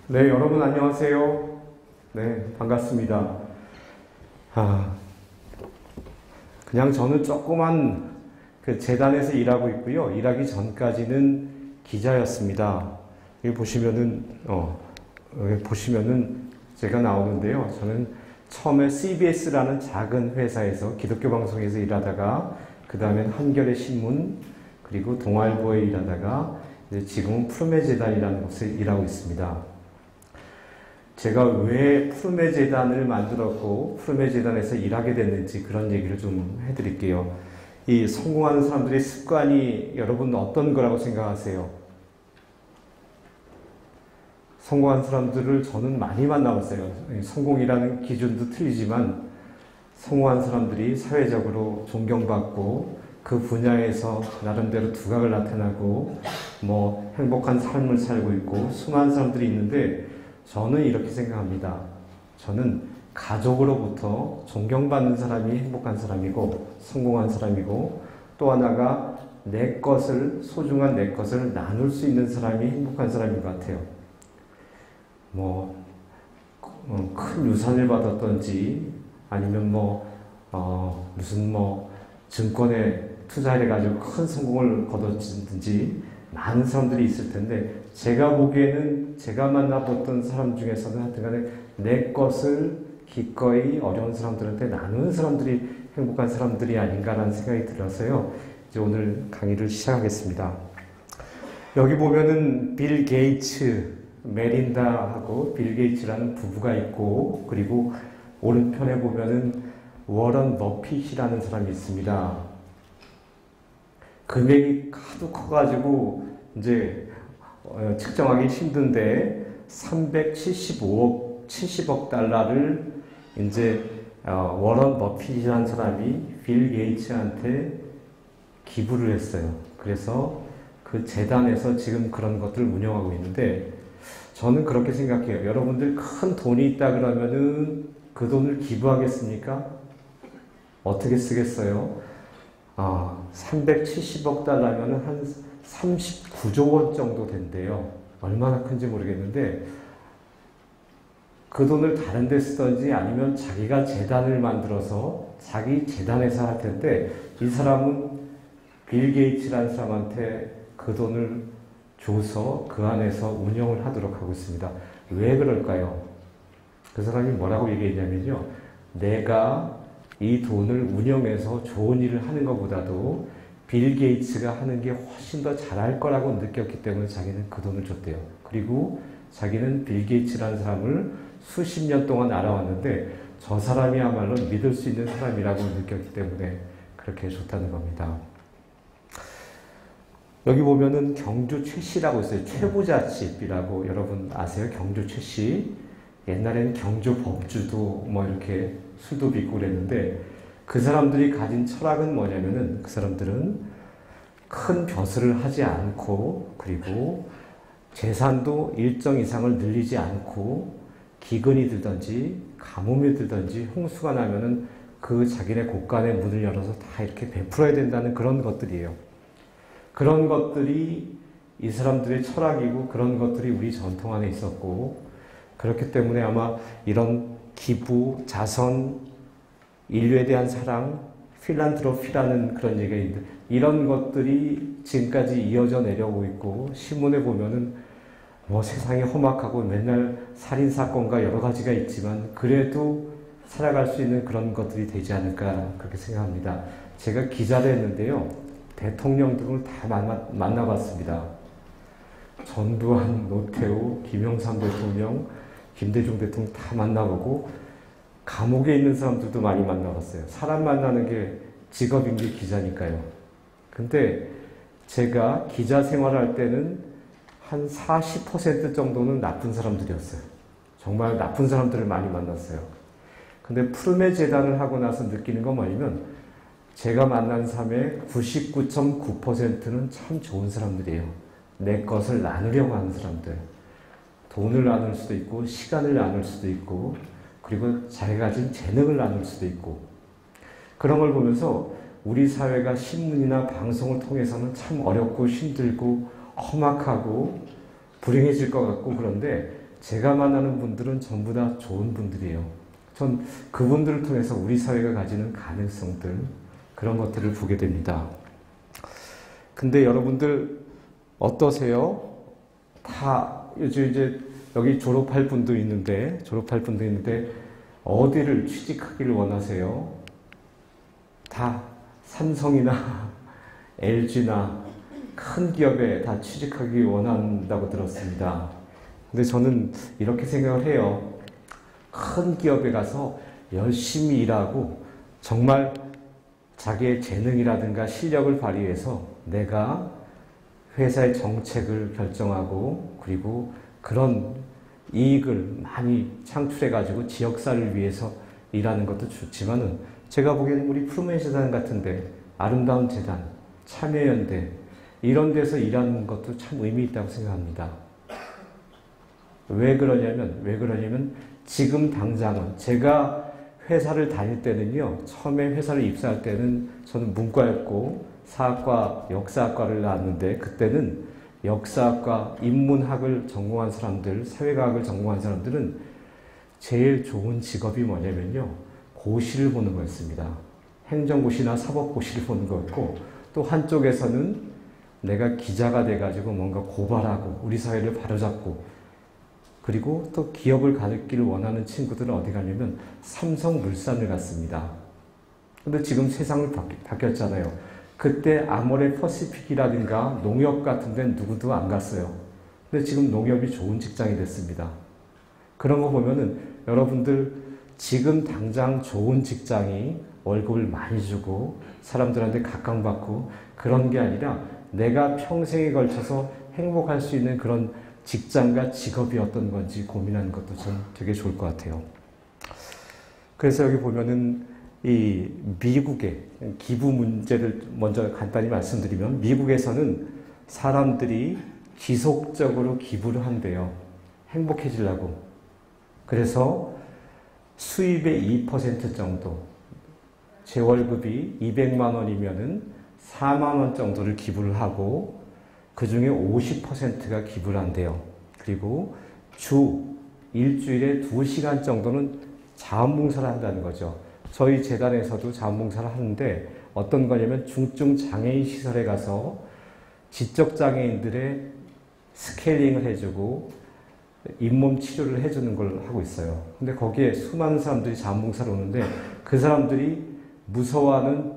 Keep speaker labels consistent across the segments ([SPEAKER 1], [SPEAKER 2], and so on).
[SPEAKER 1] 네, 여러분 안녕하세요. 네, 반갑습니다. 아, 그냥 저는 조그만 그 재단에서 일하고 있고요. 일하기 전까지는 기자였습니다. 여기 보시면은 제가 나오는데요. 저는 처음에 CBS라는 작은 회사에서 기독교 방송에서 일하다가 그 다음엔 한겨레 신문 그리고 동아일보에 일하다가 이제 지금은 푸르메 재단이라는 곳에 일하고 있습니다. 제가 왜 푸르메 재단을 만들었고 푸르메 재단에서 일하게 됐는지 그런 얘기를 좀 해드릴게요. 이 성공하는 사람들의 습관이 여러분 어떤 거라고 생각하세요? 성공한 사람들을 저는 많이 만나봤어요. 성공이라는 기준도 틀리지만 성공한 사람들이 사회적으로 존경받고 그 분야에서 나름대로 두각을 나타나고 뭐 행복한 삶을 살고 있고 수많은 사람들이 있는데 저는 이렇게 생각합니다. 저는 가족으로부터 존경받는 사람이 행복한 사람이고 성공한 사람이고 또 하나가 내 것을 소중한 내 것을 나눌 수 있는 사람이 행복한 사람인 것 같아요. 큰 유산을 받았던지 아니면 무슨 증권에 투자해가지고 큰 성공을 거뒀든지 많은 사람들이 있을 텐데 제가 보기에는 제가 만나봤던 사람 중에서는 하여튼간에 내 것을 기꺼이 어려운 사람들한테 나누는 사람들이 행복한 사람들이 아닌가라는 생각이 들어서요. 이제 오늘 강의를 시작하겠습니다. 여기 보면은 빌 게이츠, 메린다하고 빌 게이츠라는 부부가 있고 그리고 오른편에 보면은 워런 버핏이라는 사람이 있습니다. 금액이 하도 커가지고 이제 측정하기 힘든데 70억 달러를 이제 워런 버핏이라는 사람이 빌 게이츠한테 기부를 했어요. 그래서 그 재단에서 지금 그런 것들을 운영하고 있는데 저는 그렇게 생각해요. 여러분들 큰 돈이 있다 그러면은 그 돈을 기부하겠습니까? 어떻게 쓰겠어요? 370억 달러면 한 39조 원 정도 된대요. 얼마나 큰지 모르겠는데 그 돈을 다른 데 쓰던지 아니면 자기가 재단을 만들어서 자기 재단에서 할 텐데 이 사람은 빌 게이츠라는 사람한테 그 돈을 줘서 그 안에서 운영을 하도록 하고 있습니다. 왜 그럴까요? 그 사람이 뭐라고 얘기했냐면요. 내가 이 돈을 운영해서 좋은 일을 하는 것보다도 빌 게이츠가 하는 게 훨씬 더 잘할 거라고 느꼈기 때문에 자기는 그 돈을 줬대요. 그리고 자기는 빌 게이츠라는 사람을 수십 년 동안 알아왔는데 저 사람이야말로 믿을 수 있는 사람이라고 느꼈기 때문에 그렇게 줬다는 겁니다. 여기 보면은 경주 최씨라고 있어요. 최부잣집이라고 여러분 아세요? 경주 최씨. 옛날에는 경주 법주도 이렇게 술도 빚고 그랬는데 그 사람들이 가진 철학은 뭐냐면은 그 사람들은 큰 벼슬을 하지 않고 그리고 재산도 일정 이상을 늘리지 않고 기근이 들든지 가뭄이 들든지 홍수가 나면은 그 자기네 곳간의 문을 열어서 다 이렇게 베풀어야 된다는 그런 것들이에요. 그런 것들이 이 사람들의 철학이고 그런 것들이 우리 전통 안에 있었고 그렇기 때문에 아마 이런 기부, 자선, 인류에 대한 사랑, 필란트로피라는 그런 얘기가 있는데 이런 것들이 지금까지 이어져 내려오고 있고 신문에 보면은 세상이 험악하고 맨날 살인사건과 여러 가지가 있지만 그래도 살아갈 수 있는 그런 것들이 되지 않을까 그렇게 생각합니다. 제가 기자를 했는데요. 대통령 등을 다 만나봤습니다. 전두환, 노태우, 김영삼 대통령, 김대중 대통령 다 만나보고 감옥에 있는 사람들도 많이 만나봤어요. 사람 만나는 게 직업인 게 기자니까요. 근데 제가 기자 생활할 때는 한 40% 정도는 나쁜 사람들이었어요. 정말 나쁜 사람들을 많이 만났어요. 근데 푸르메 재단을 하고 나서 느끼는 건 뭐냐면 제가 만난 사람의 99.9%는 참 좋은 사람들이에요. 내 것을 나누려고 하는 사람들. 돈을 나눌 수도 있고 시간을 나눌 수도 있고 그리고 자기가 가진 재능을 나눌 수도 있고 그런 걸 보면서 우리 사회가 신문이나 방송을 통해서는 참 어렵고 힘들고 험악하고 불행해질 것 같고 그런데 제가 만나는 분들은 전부 다 좋은 분들이에요. 전 그분들을 통해서 우리 사회가 가지는 가능성들, 그런 것들을 보게 됩니다. 근데 여러분들 어떠세요? 다 이제 여기 졸업할 분도 있는데 어디를 취직하기를 원하세요? 다 삼성이나 LG나 큰 기업에 다 취직하기 원한다고 들었습니다. 근데 저는 이렇게 생각을 해요. 큰 기업에 가서 열심히 일하고 정말 자기의 재능이라든가 실력을 발휘해서 내가 회사의 정책을 결정하고 그리고 그런 이익을 많이 창출해가지고 지역사를 위해서 일하는 것도 좋지만은 제가 보기에는 우리 푸르메 재단 같은데 아름다운 재단, 참여연대 이런 데서 일하는 것도 참 의미 있다고 생각합니다. 왜 그러냐면 지금 당장은 제가 회사를 다닐 때는요. 처음에 회사를 입사할 때는 저는 문과였고 사학과, 역사학과를 나왔는데 그때는 역사학과, 인문학을 전공한 사람들, 사회과학을 전공한 사람들은 제일 좋은 직업이 뭐냐면요. 고시를 보는 거였습니다. 행정고시나 사법고시를 보는 거였고 또 한쪽에서는 내가 기자가 돼가지고 뭔가 고발하고 우리 사회를 바로잡고 그리고 또 기업을 가르기를 원하는 친구들은 어디 가냐면 삼성물산을 갔습니다. 근데 지금 세상을 바뀌었잖아요. 그때 아모레 퍼시픽이라든가 농협 같은 데는 누구도 안 갔어요. 근데 지금 농협이 좋은 직장이 됐습니다. 그런 거 보면은 여러분들 지금 당장 좋은 직장이 월급을 많이 주고 사람들한테 각광받고 그런 게 아니라 내가 평생에 걸쳐서 행복할 수 있는 그런 직장과 직업이 어떤 건지 고민하는 것도 전 되게 좋을 것 같아요. 그래서 여기 보면은 이 미국의 기부 문제를 먼저 간단히 말씀드리면 미국에서는 사람들이 지속적으로 기부를 한대요. 행복해지려고. 그래서 수입의 2% 정도, 제 월급이 200만 원이면은 4만 원 정도를 기부를 하고 그 중에 50%가 기부를 한대요. 그리고 일주일에 2시간 정도는 자원봉사를 한다는 거죠. 저희 재단에서도 자원봉사를 하는데 어떤 거냐면 중증 장애인 시설에 가서 지적장애인들의 스케일링을 해주고 잇몸 치료를 해주는 걸 하고 있어요. 근데 거기에 수많은 사람들이 자원봉사를 오는데 그 사람들이 무서워하는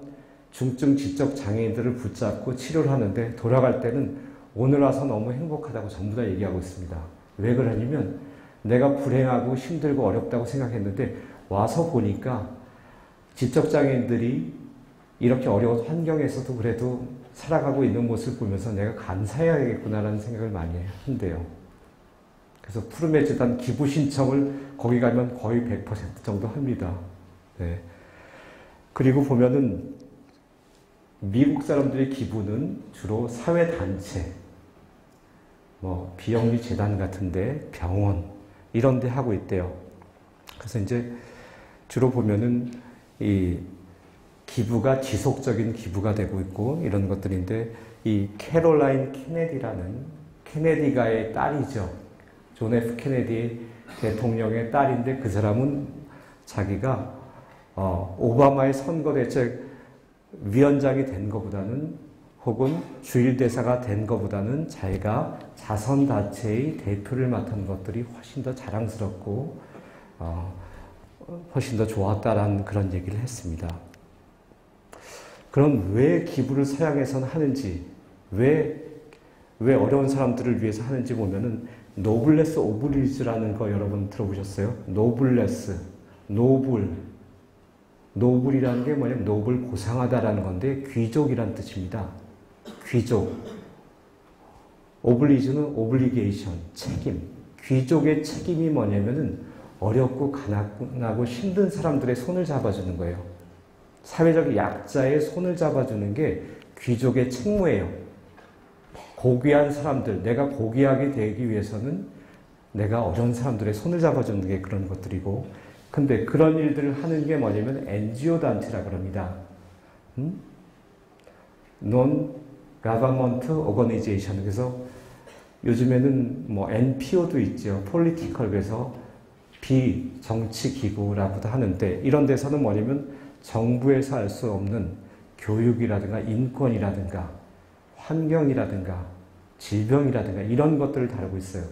[SPEAKER 1] 중증 지적 장애인들을 붙잡고 치료를 하는데 돌아갈 때는 오늘 와서 너무 행복하다고 전부 다 얘기하고 있습니다. 왜 그러냐면 내가 불행하고 힘들고 어렵다고 생각했는데 와서 보니까 지적장애인들이 이렇게 어려운 환경에서도 그래도 살아가고 있는 모습을 보면서 내가 감사해야겠구나라는 생각을 많이 한대요. 그래서 푸르메 재단 기부 신청을 거기 가면 거의 100% 정도 합니다. 네. 그리고 보면은 미국 사람들의 기부는 주로 사회단체, 뭐 비영리 재단 같은데 병원 이런 데 하고 있대요. 그래서 이제 주로 보면은 이 기부가 지속적인 기부가 되고 있고 이런 것들인데 이 캐롤라인 케네디라는 케네디가의 딸이죠. 존 F 케네디 대통령의 딸인데 그 사람은 자기가 오바마의 선거대책 위원장이 된 것보다는 혹은 주일대사가 된 것보다는 자기가 자선단체의 대표를 맡은 것들이 훨씬 더 자랑스럽고 훨씬 더 좋았다라는 그런 얘기를 했습니다. 그럼 왜 기부를 서양에서는 하는지, 왜 어려운 사람들을 위해서 하는지 보면은 노블레스 오블리주라는 거 여러분 들어보셨어요? 노블레스, 노블이라는 게 뭐냐면 노블 고상하다라는 건데 귀족이란 뜻입니다. 귀족. 오블리주는 오블리게이션, 책임. 귀족의 책임이 뭐냐면은 어렵고 가난하고 힘든 사람들의 손을 잡아주는 거예요. 사회적 약자의 손을 잡아주는 게 귀족의 책무예요. 고귀한 사람들, 내가 고귀하게 되기 위해서는 내가 어려운 사람들의 손을 잡아주는 게 그런 것들이고, 근데 그런 일들을 하는 게 뭐냐면 NGO 단체라고 합니다. Non-Government Organization. 그래서 요즘에는 뭐 NPO도 있죠. 폴리티컬, 그래서 비정치기구라고도 하는데, 이런 데서는 뭐냐면 정부에서 할 수 없는 교육이라든가 인권이라든가 환경이라든가 질병이라든가 이런 것들을 다루고 있어요.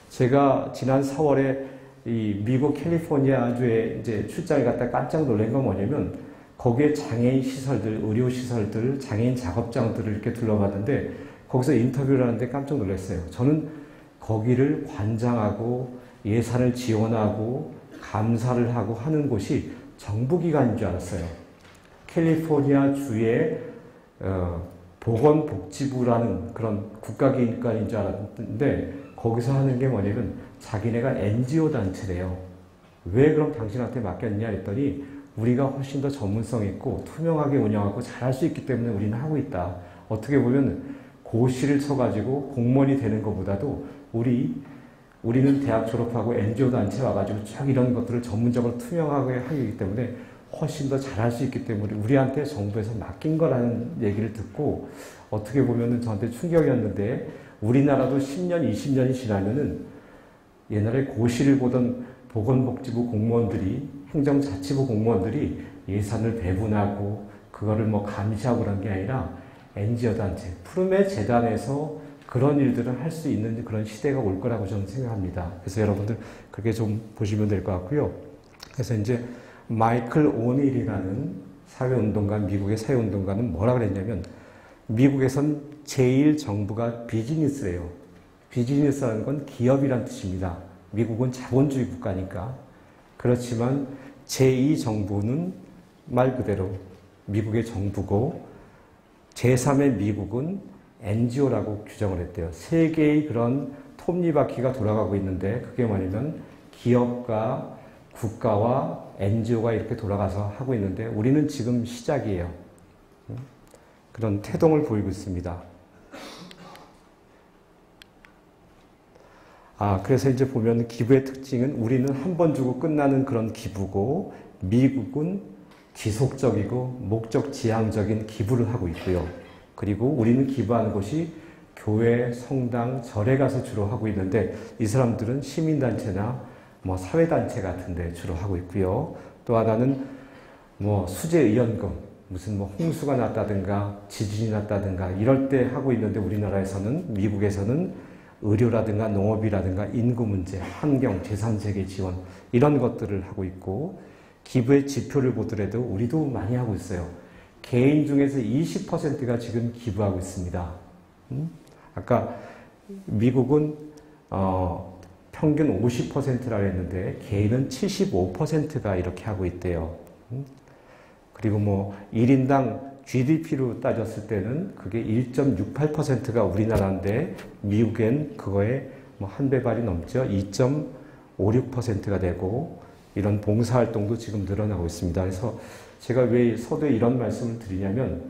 [SPEAKER 1] 제가 지난 4월에 이 미국 캘리포니아주에 이제 출장을 갔다 깜짝 놀란 건 뭐냐면, 거기에 장애인 시설들, 의료 시설들, 장애인 작업장들을 이렇게 둘러봤는데, 거기서 인터뷰를 하는데 깜짝 놀랐어요. 저는 거기를 관장하고 예산을 지원하고 감사를 하고 하는 곳이 정부기관인 줄 알았어요. 캘리포니아 주의 보건복지부라는 그런 국가기관인 줄 알았는데, 거기서 하는 게 뭐냐면 자기네가 NGO 단체래요. 왜 그럼 당신한테 맡겼냐 했더니, 우리가 훨씬 더 전문성 있고 투명하게 운영하고 잘할 수 있기 때문에 우리는 하고 있다. 어떻게 보면 고시를 쳐가지고 공무원이 되는 것보다도 우리는 대학 졸업하고 NGO 단체 와가지고 쭉 이런 것들을 전문적으로 투명하게 하기 때문에 훨씬 더 잘할 수 있기 때문에 우리한테 정부에서 맡긴 거라는 얘기를 듣고, 어떻게 보면 저한테 충격이었는데, 우리나라도 10년, 20년이 지나면은 옛날에 고시를 보던 보건복지부 공무원들이, 행정자치부 공무원들이 예산을 배분하고 그거를 뭐 감시하고 그런 게 아니라 NGO 단체, 푸르메 재단에서 그런 일들을 할 수 있는 그런 시대가 올 거라고 저는 생각합니다. 그래서 여러분들 그렇게 좀 보시면 될 것 같고요. 그래서 이제 마이클 오닐이라는 사회운동가, 미국의 사회운동가는 뭐라 그랬냐면, 미국에선 제일 정부가 비즈니스예요. 비즈니스라는 건 기업이란 뜻입니다. 미국은 자본주의 국가니까. 그렇지만 제2 정부는 말 그대로 미국의 정부고, 제3의 미국은 NGO라고 규정을 했대요. 세 개의 그런 톱니바퀴가 돌아가고 있는데, 그게 뭐냐면 기업과 국가와 NGO가 이렇게 돌아가서 하고 있는데, 우리는 지금 시작이에요. 그런 태동을 보이고 있습니다. 그래서 이제 보면 기부의 특징은, 우리는 한 번 주고 끝나는 그런 기부고, 미국은 지속적이고 목적 지향적인 기부를 하고 있고요. 그리고 우리는 기부하는 곳이 교회, 성당, 절에 가서 주로 하고 있는데, 이 사람들은 시민단체나 뭐 사회단체 같은 데 주로 하고 있고요. 또 하나는 뭐 수재의연금, 무슨 뭐 홍수가 났다든가 지진이 났다든가 이럴 때 하고 있는데, 우리나라에서는, 미국에서는 의료라든가 농업이라든가 인구 문제, 환경, 제3세계 지원 이런 것들을 하고 있고, 기부의 지표를 보더라도 우리도 많이 하고 있어요. 개인 중에서 20%가 지금 기부하고 있습니다. 아까 미국은 평균 50%라고 했는데, 개인은 75%가 이렇게 하고 있대요. 그리고 뭐 1인당 GDP로 따졌을 때는 그게 1.68%가 우리나라인데, 미국엔 그거에 뭐 한 배발이 넘죠. 2.56%가 되고, 이런 봉사활동도 지금 늘어나고 있습니다. 그래서 제가 왜 서두에 이런 말씀을 드리냐면,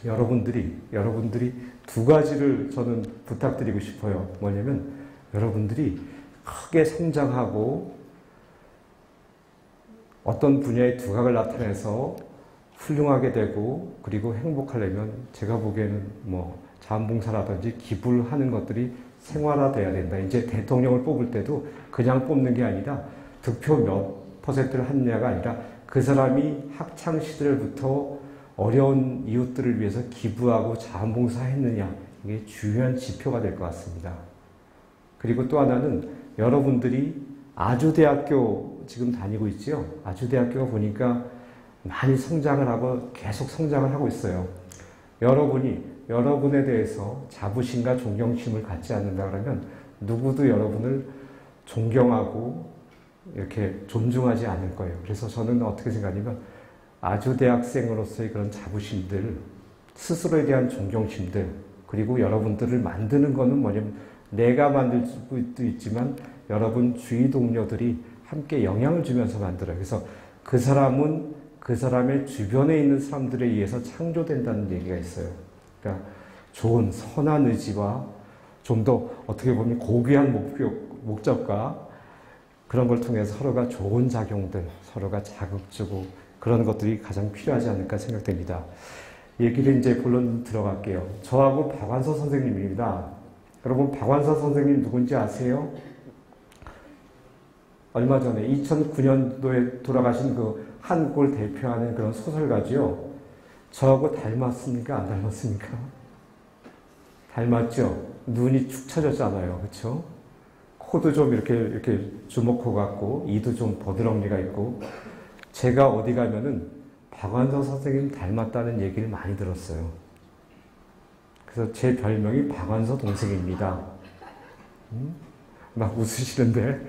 [SPEAKER 1] 여러분들이 두 가지를 저는 부탁드리고 싶어요. 뭐냐면, 여러분들이 크게 성장하고 어떤 분야의 두각을 나타내서 훌륭하게 되고, 그리고 행복하려면 제가 보기에는 뭐 자원봉사라든지 기부를 하는 것들이 생활화돼야 된다. 이제 대통령을 뽑을 때도 그냥 뽑는 게 아니라 득표 몇 퍼센트를 했냐가 아니라, 그 사람이 학창 시절부터 어려운 이웃들을 위해서 기부하고 자원봉사했느냐, 이게 중요한 지표가 될 것 같습니다. 그리고 또 하나는, 여러분들이 아주대학교 지금 다니고 있죠. 아주대학교가 보니까 많이 성장을 하고 계속 성장을 하고 있어요. 여러분에 대해서 자부심과 존경심을 갖지 않는다 그러면 누구도 여러분을 존경하고 이렇게 존중하지 않을 거예요. 그래서 저는 어떻게 생각하냐면, 아주대학생으로서의 그런 자부심들, 스스로에 대한 존경심들, 그리고 여러분들을 만드는 거는 뭐냐면, 내가 만들 수도 있지만 여러분 주위 동료들이 함께 영향을 주면서 만들어요. 그래서 그 사람은 그 사람의 주변에 있는 사람들에 의해서 창조된다는 얘기가 있어요. 그러니까 좋은 선한 의지와 좀 더 어떻게 보면 고귀한 목적과 그런 걸 통해서 서로가 좋은 작용들, 서로가 자극 주고 그런 것들이 가장 필요하지 않을까 생각됩니다. 얘기를 이제 본론 들어갈게요. 저하고 박완서 선생님입니다. 여러분 박완서 선생님 누군지 아세요? 얼마 전에 2009년도에 돌아가신 그 한국을 대표하는 그런 소설가지요. 저하고 닮았습니까? 안 닮았습니까? 닮았죠? 눈이 축 처졌잖아요. 그렇죠? 코도 좀 이렇게 주먹코 같고 이도 좀 버드렁니가 있고 제가 어디 가면은 박완서 선생님 닮았다는 얘기를 많이 들었어요. 그래서 제 별명이 박완서 동생입니다. 막 웃으시는데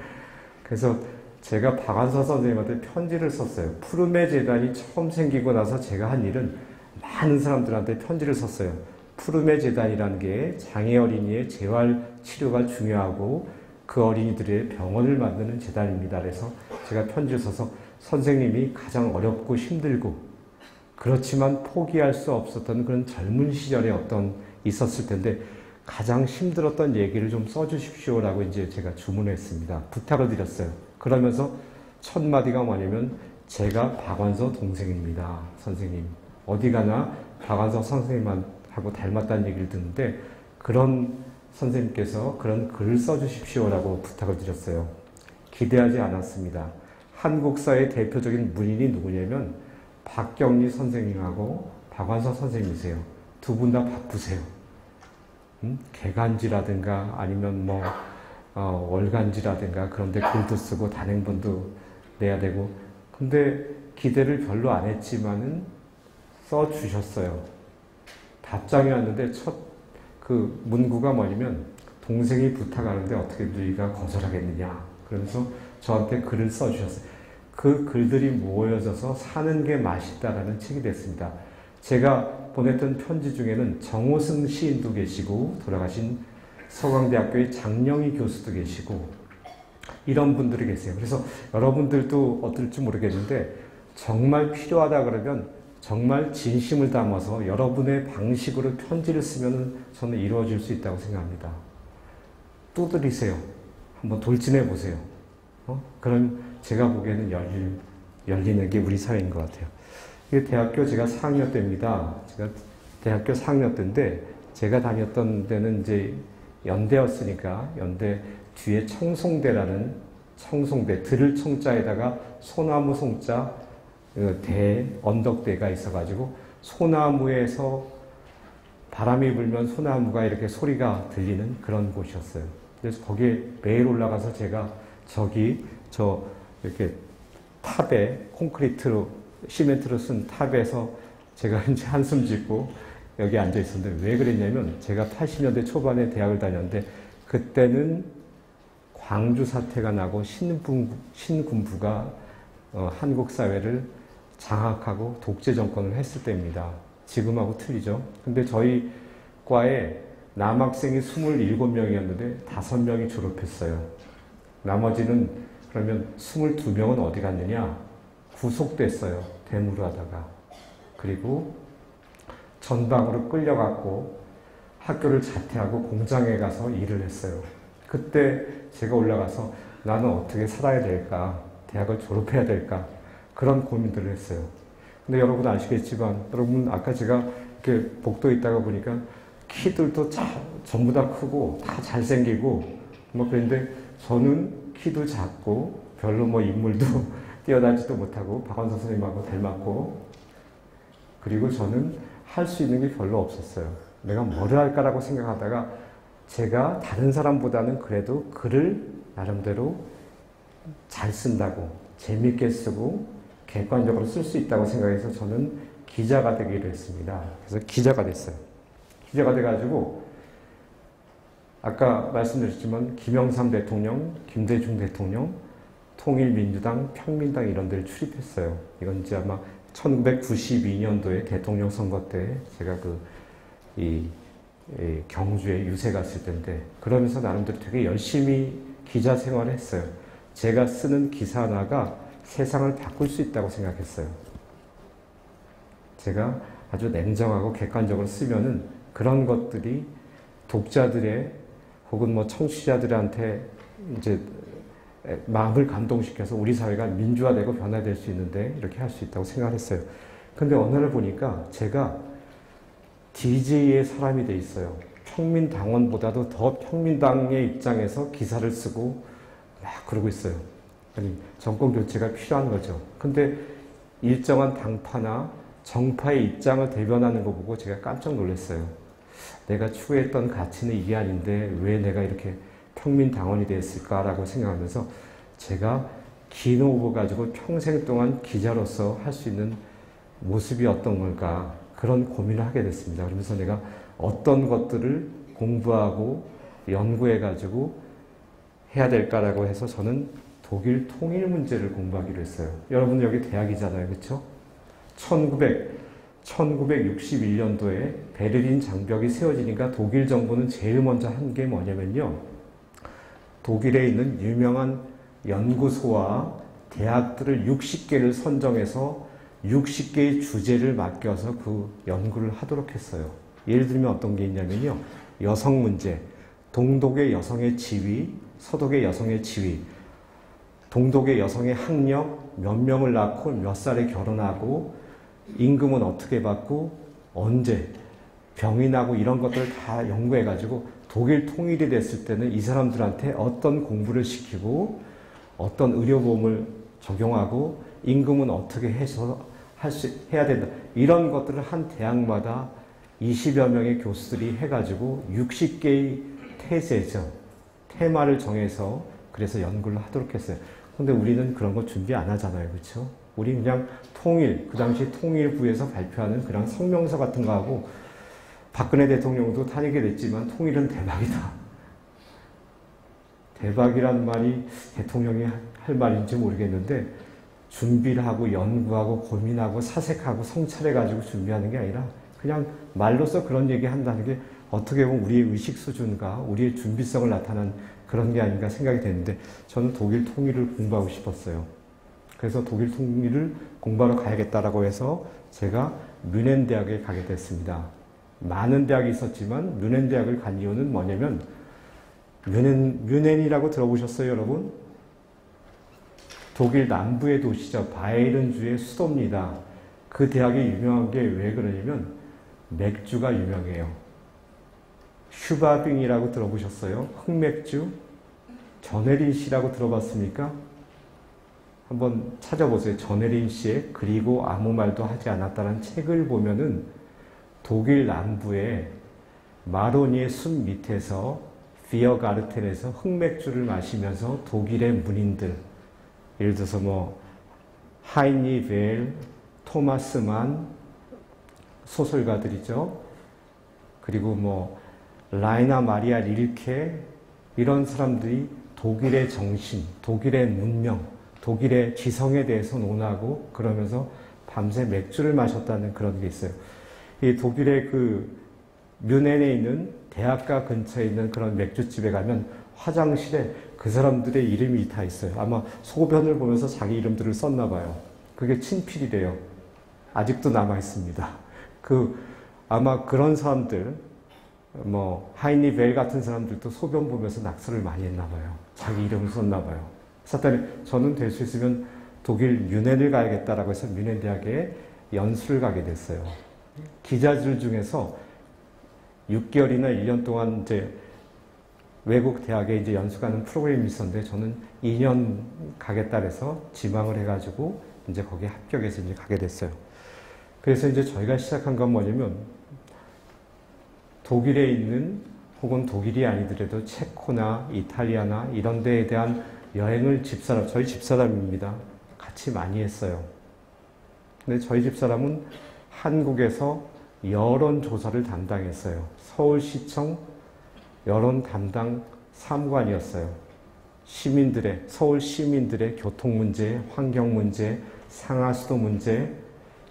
[SPEAKER 1] 그래서 제가 박완서 선생님한테 편지를 썼어요. 푸르메 재단이 처음 생기고 나서 제가 한 일은 많은 사람들한테 편지를 썼어요. 푸르메 재단이라는 게 장애 어린이의 재활 치료가 중요하고 그 어린이들의 병원을 만드는 재단입니다. 그래서 제가 편지를 써서 선생님이 가장 어렵고 힘들고 그렇지만 포기할 수 없었던 그런 젊은 시절에 어떤 있었을 텐데 가장 힘들었던 얘기를 좀 써주십시오라고 이제 제가 주문했습니다. 부탁을 드렸어요. 그러면서 첫 마디가 뭐냐면 제가 박완서 동생입니다. 선생님. 어디 가나 박완서 선생님하고 닮았다는 얘기를 듣는데 그런 선생님께서 그런 글을 써주십시오라고 부탁을 드렸어요. 기대하지 않았습니다. 한국사의 대표적인 문인이 누구냐면 박경리 선생님하고 박완서 선생님이세요. 두 분 다 바쁘세요. 개간지라든가 아니면 뭐 월간지라든가 그런데 글도 쓰고 단행본도 내야 되고 근데 기대를 별로 안 했지만은 써주셨어요. 답장이 왔는데 첫 그 문구가 뭐냐면 동생이 부탁하는데 어떻게 너희가 거절하겠느냐 그러면서 저한테 글을 써주셨어요. 그 글들이 모여져서 사는 게 맛있다라는 책이 됐습니다. 제가 보냈던 편지 중에는 정호승 시인도 계시고 돌아가신 서강대학교의 장영희 교수도 계시고 이런 분들이 계세요. 그래서 여러분들도 어떨지 모르겠는데 정말 필요하다 그러면 정말 진심을 담아서 여러분의 방식으로 편지를 쓰면 저는 이루어질 수 있다고 생각합니다. 두드리세요. 한번 돌진해 보세요. 그럼 제가 보기에는 열리는 게 우리 사회인 것 같아요. 이게 대학교 제가 4학년 때입니다. 제가 대학교 4학년 때인데 제가 다녔던 데는 이제 연대였으니까 연대 뒤에 청송대라는 청송대 들을 청자에다가 소나무 송자 언덕대가 있어가지고 소나무에서 바람이 불면 소나무가 이렇게 소리가 들리는 그런 곳이었어요. 그래서 거기에 매일 올라가서 제가 이렇게 탑에 콘크리트로 시멘트로 쓴 탑에서 제가 이제 한숨 짓고 여기 앉아 있었는데 왜 그랬냐면 제가 80년대 초반에 대학을 다녔는데 그때는 광주 사태가 나고 신군부가 한국 사회를 장악하고 독재 정권을 했을 때입니다. 지금하고 틀리죠. 근데 저희 과에 남학생이 27명이었는데 5명이 졸업했어요. 나머지는 그러면 22명은 어디 갔느냐? 구속됐어요. 대무를 하다가. 그리고 전방으로 끌려갔고 학교를 자퇴하고 공장에 가서 일을 했어요. 그때 제가 올라가서 나는 어떻게 살아야 될까? 대학을 졸업해야 될까? 그런 고민들을 했어요. 근데 여러분 아시겠지만 여러분 아까 제가 이렇게 복도에 있다가 보니까 키들도 전부 다 크고 다 잘생기고 뭐 그런데 저는 키도 작고 별로 뭐 인물도 뛰어나지도 못하고 박완서 선생님하고 닮았고 그리고 저는 할 수 있는 게 별로 없었어요. 내가 뭐를 할까라고 생각하다가 제가 다른 사람보다는 그래도 글을 나름대로 잘 쓴다고 재밌게 쓰고 객관적으로 쓸 수 있다고 생각해서 저는 기자가 되기로 했습니다. 그래서 기자가 됐어요. 기자가 돼가지고 아까 말씀드렸지만 김영삼 대통령, 김대중 대통령, 통일민주당, 평민당 이런 데를 출입했어요. 이건 이제 아마 1992년도에 대통령 선거 때 제가 경주에 유세 갔을 때인데 그러면서 나름대로 되게 열심히 기자 생활을 했어요. 제가 쓰는 기사 하나가 세상을 바꿀 수 있다고 생각했어요. 제가 아주 냉정하고 객관적으로 쓰면은 그런 것들이 독자들의 혹은 뭐 청취자들한테 이제 마음을 감동시켜서 우리 사회가 민주화되고 변화될 수 있는데 이렇게 할 수 있다고 생각했어요. 근데 어느 날 보니까 제가 DJ의 사람이 돼 있어요. 평민당원보다도 더 평민당의 입장에서 기사를 쓰고 막 그러고 있어요. 아니, 정권 교체가 필요한 거죠. 근데 일정한 당파나 정파의 입장을 대변하는 거 보고 제가 깜짝 놀랐어요. 내가 추구했던 가치는 이게 아닌데 왜 내가 이렇게 평민당원이 됐을까라고 생각하면서 제가 긴 호흡을 가지고 평생 동안 기자로서 할 수 있는 모습이 어떤 걸까 그런 고민을 하게 됐습니다. 그러면서 내가 어떤 것들을 공부하고 연구해가지고 해야 될까라고 해서 저는 독일 통일 문제를 공부하기로 했어요. 여러분 여기 대학이잖아요. 그렇죠? 1961년도에 베를린 장벽이 세워지니까 독일 정부는 제일 먼저 한 게 뭐냐면요. 독일에 있는 유명한 연구소와 대학들을 60개를 선정해서 60개의 주제를 맡겨서 그 연구를 하도록 했어요. 예를 들면 어떤 게 있냐면요. 여성 문제, 동독의 여성의 지위, 서독의 여성의 지위, 동독의 여성의 학력, 몇 명을 낳고 몇 살에 결혼하고 임금은 어떻게 받고 언제 병이 나고 이런 것들을 다 연구해가지고 독일 통일이 됐을 때는 이 사람들한테 어떤 공부를 시키고 어떤 의료보험을 적용하고 임금은 어떻게 해서 해야 된다. 이런 것들을 한 대학마다 20여 명의 교수들이 해가지고 60개의 테제죠. 테마를 정해서 그래서 연구를 하도록 했어요. 근데 우리는 그런 거 준비 안 하잖아요. 그렇죠? 우리 그냥 통일, 그 당시 통일부에서 발표하는 그냥 성명서 같은 거 하고 박근혜 대통령도 탄핵이 됐지만 통일은 대박이다. 대박이란 말이 대통령이 할 말인지 모르겠는데 준비를 하고 연구하고 고민하고 사색하고 성찰해가지고 준비하는 게 아니라 그냥 말로써 그런 얘기 한다는 게 어떻게 보면 우리의 의식 수준과 우리의 준비성을 나타낸 그런 게 아닌가 생각이 되는데 저는 독일 통일을 공부하고 싶었어요. 그래서 독일 통일을 공부하러 가야겠다라고 해서 제가 뮌헨 대학에 가게 됐습니다. 많은 대학이 있었지만 뮌헨 대학을 간 이유는 뭐냐면 뮌헨이라고 들어보셨어요, 여러분? 독일 남부의 도시죠. 바이에른주의 수도입니다. 그 대학이 유명한 게 왜 그러냐면 맥주가 유명해요. 슈바빙이라고 들어보셨어요? 흑맥주? 전혜린 씨라고 들어봤습니까? 한번 찾아보세요. 전혜린 씨의 그리고 아무 말도 하지 않았다는 책을 보면은 독일 남부의 마로니의 숲 밑에서 비어가르텐에서 흑맥주를 마시면서 독일의 문인들, 예를 들어서 뭐 하이니 벨, 토마스 만 소설가들이죠. 그리고 뭐 라이나 마리아 릴케 이런 사람들이 독일의 정신, 독일의 문명, 독일의 지성에 대해서 논하고 그러면서 밤새 맥주를 마셨다는 그런 게 있어요. 이 독일의 그 뮌헨에 있는 대학가 근처에 있는 그런 맥주집에 가면 화장실에 그 사람들의 이름이 다 있어요. 아마 소변을 보면서 자기 이름들을 썼나 봐요. 그게 친필이래요. 아직도 남아 있습니다. 아마 그런 사람들, 뭐 하이니 벨 같은 사람들도 소변 보면서 낙서를 많이 했나 봐요. 자기 이름을 썼나 봐요. 그래서 저는 될 수 있으면 독일 뮌헨을 가야겠다라고 해서 뮌헨 대학에 연수를 가게 됐어요. 기자들 중에서 6개월이나 1년 동안 이제 외국 대학에 이제 연수 가는 프로그램이 있었는데 저는 2년 가겠다 해서 지망을 해가지고 이제 거기에 합격해서 이제 가게 됐어요. 그래서 이제 저희가 시작한 건 뭐냐면 독일에 있는 혹은 독일이 아니더라도 체코나 이탈리아나 이런 데에 대한 여행을 저희 집사람입니다. 같이 많이 했어요. 근데 저희 집사람은 한국에서 여론조사를 담당했어요. 서울시청 여론 담당 사무관이었어요. 서울 시민들의 교통 문제, 환경 문제, 상하수도 문제,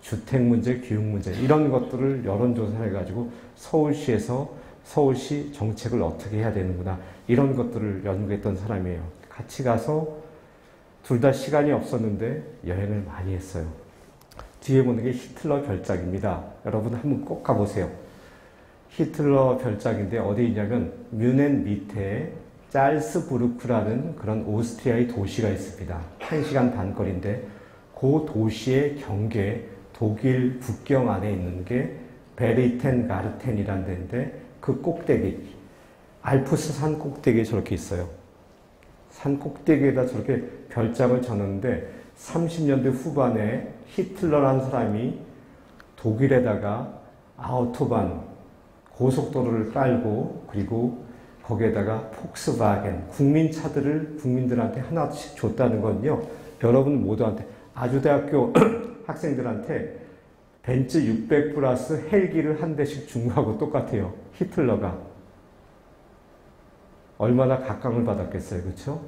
[SPEAKER 1] 주택 문제, 교육 문제 이런 것들을 여론조사를 해가지고 서울시에서 서울시 정책을 어떻게 해야 되는구나 이런 것들을 연구했던 사람이에요. 같이 가서 둘 다 시간이 없었는데 여행을 많이 했어요. 뒤에 보는 게 히틀러 별장입니다. 여러분 한번 꼭 가보세요. 히틀러 별장인데 어디 있냐면 뮌헨 밑에 짤스부르크라는 그런 오스트리아의 도시가 있습니다. 1시간 반 거리인데 그 도시의 경계 독일 국경 안에 있는 게 베리텐가르텐이라는 데인데 그 꼭대기, 알프스 산 꼭대기에 저렇게 있어요. 산 꼭대기에다 저렇게 별장을 쳤는데 30년대 후반에 히틀러라는 사람이 독일에다가 아우토반 고속도로를 깔고 그리고 거기에다가 폭스바겐 국민차들을 국민들한테 하나씩 줬다는 건요. 여러분 모두한테 아주대학교 학생들한테 벤츠 600 플러스 헬기를 한 대씩 준 거하고 똑같아요. 히틀러가. 얼마나 각광을 받았겠어요. 그렇죠?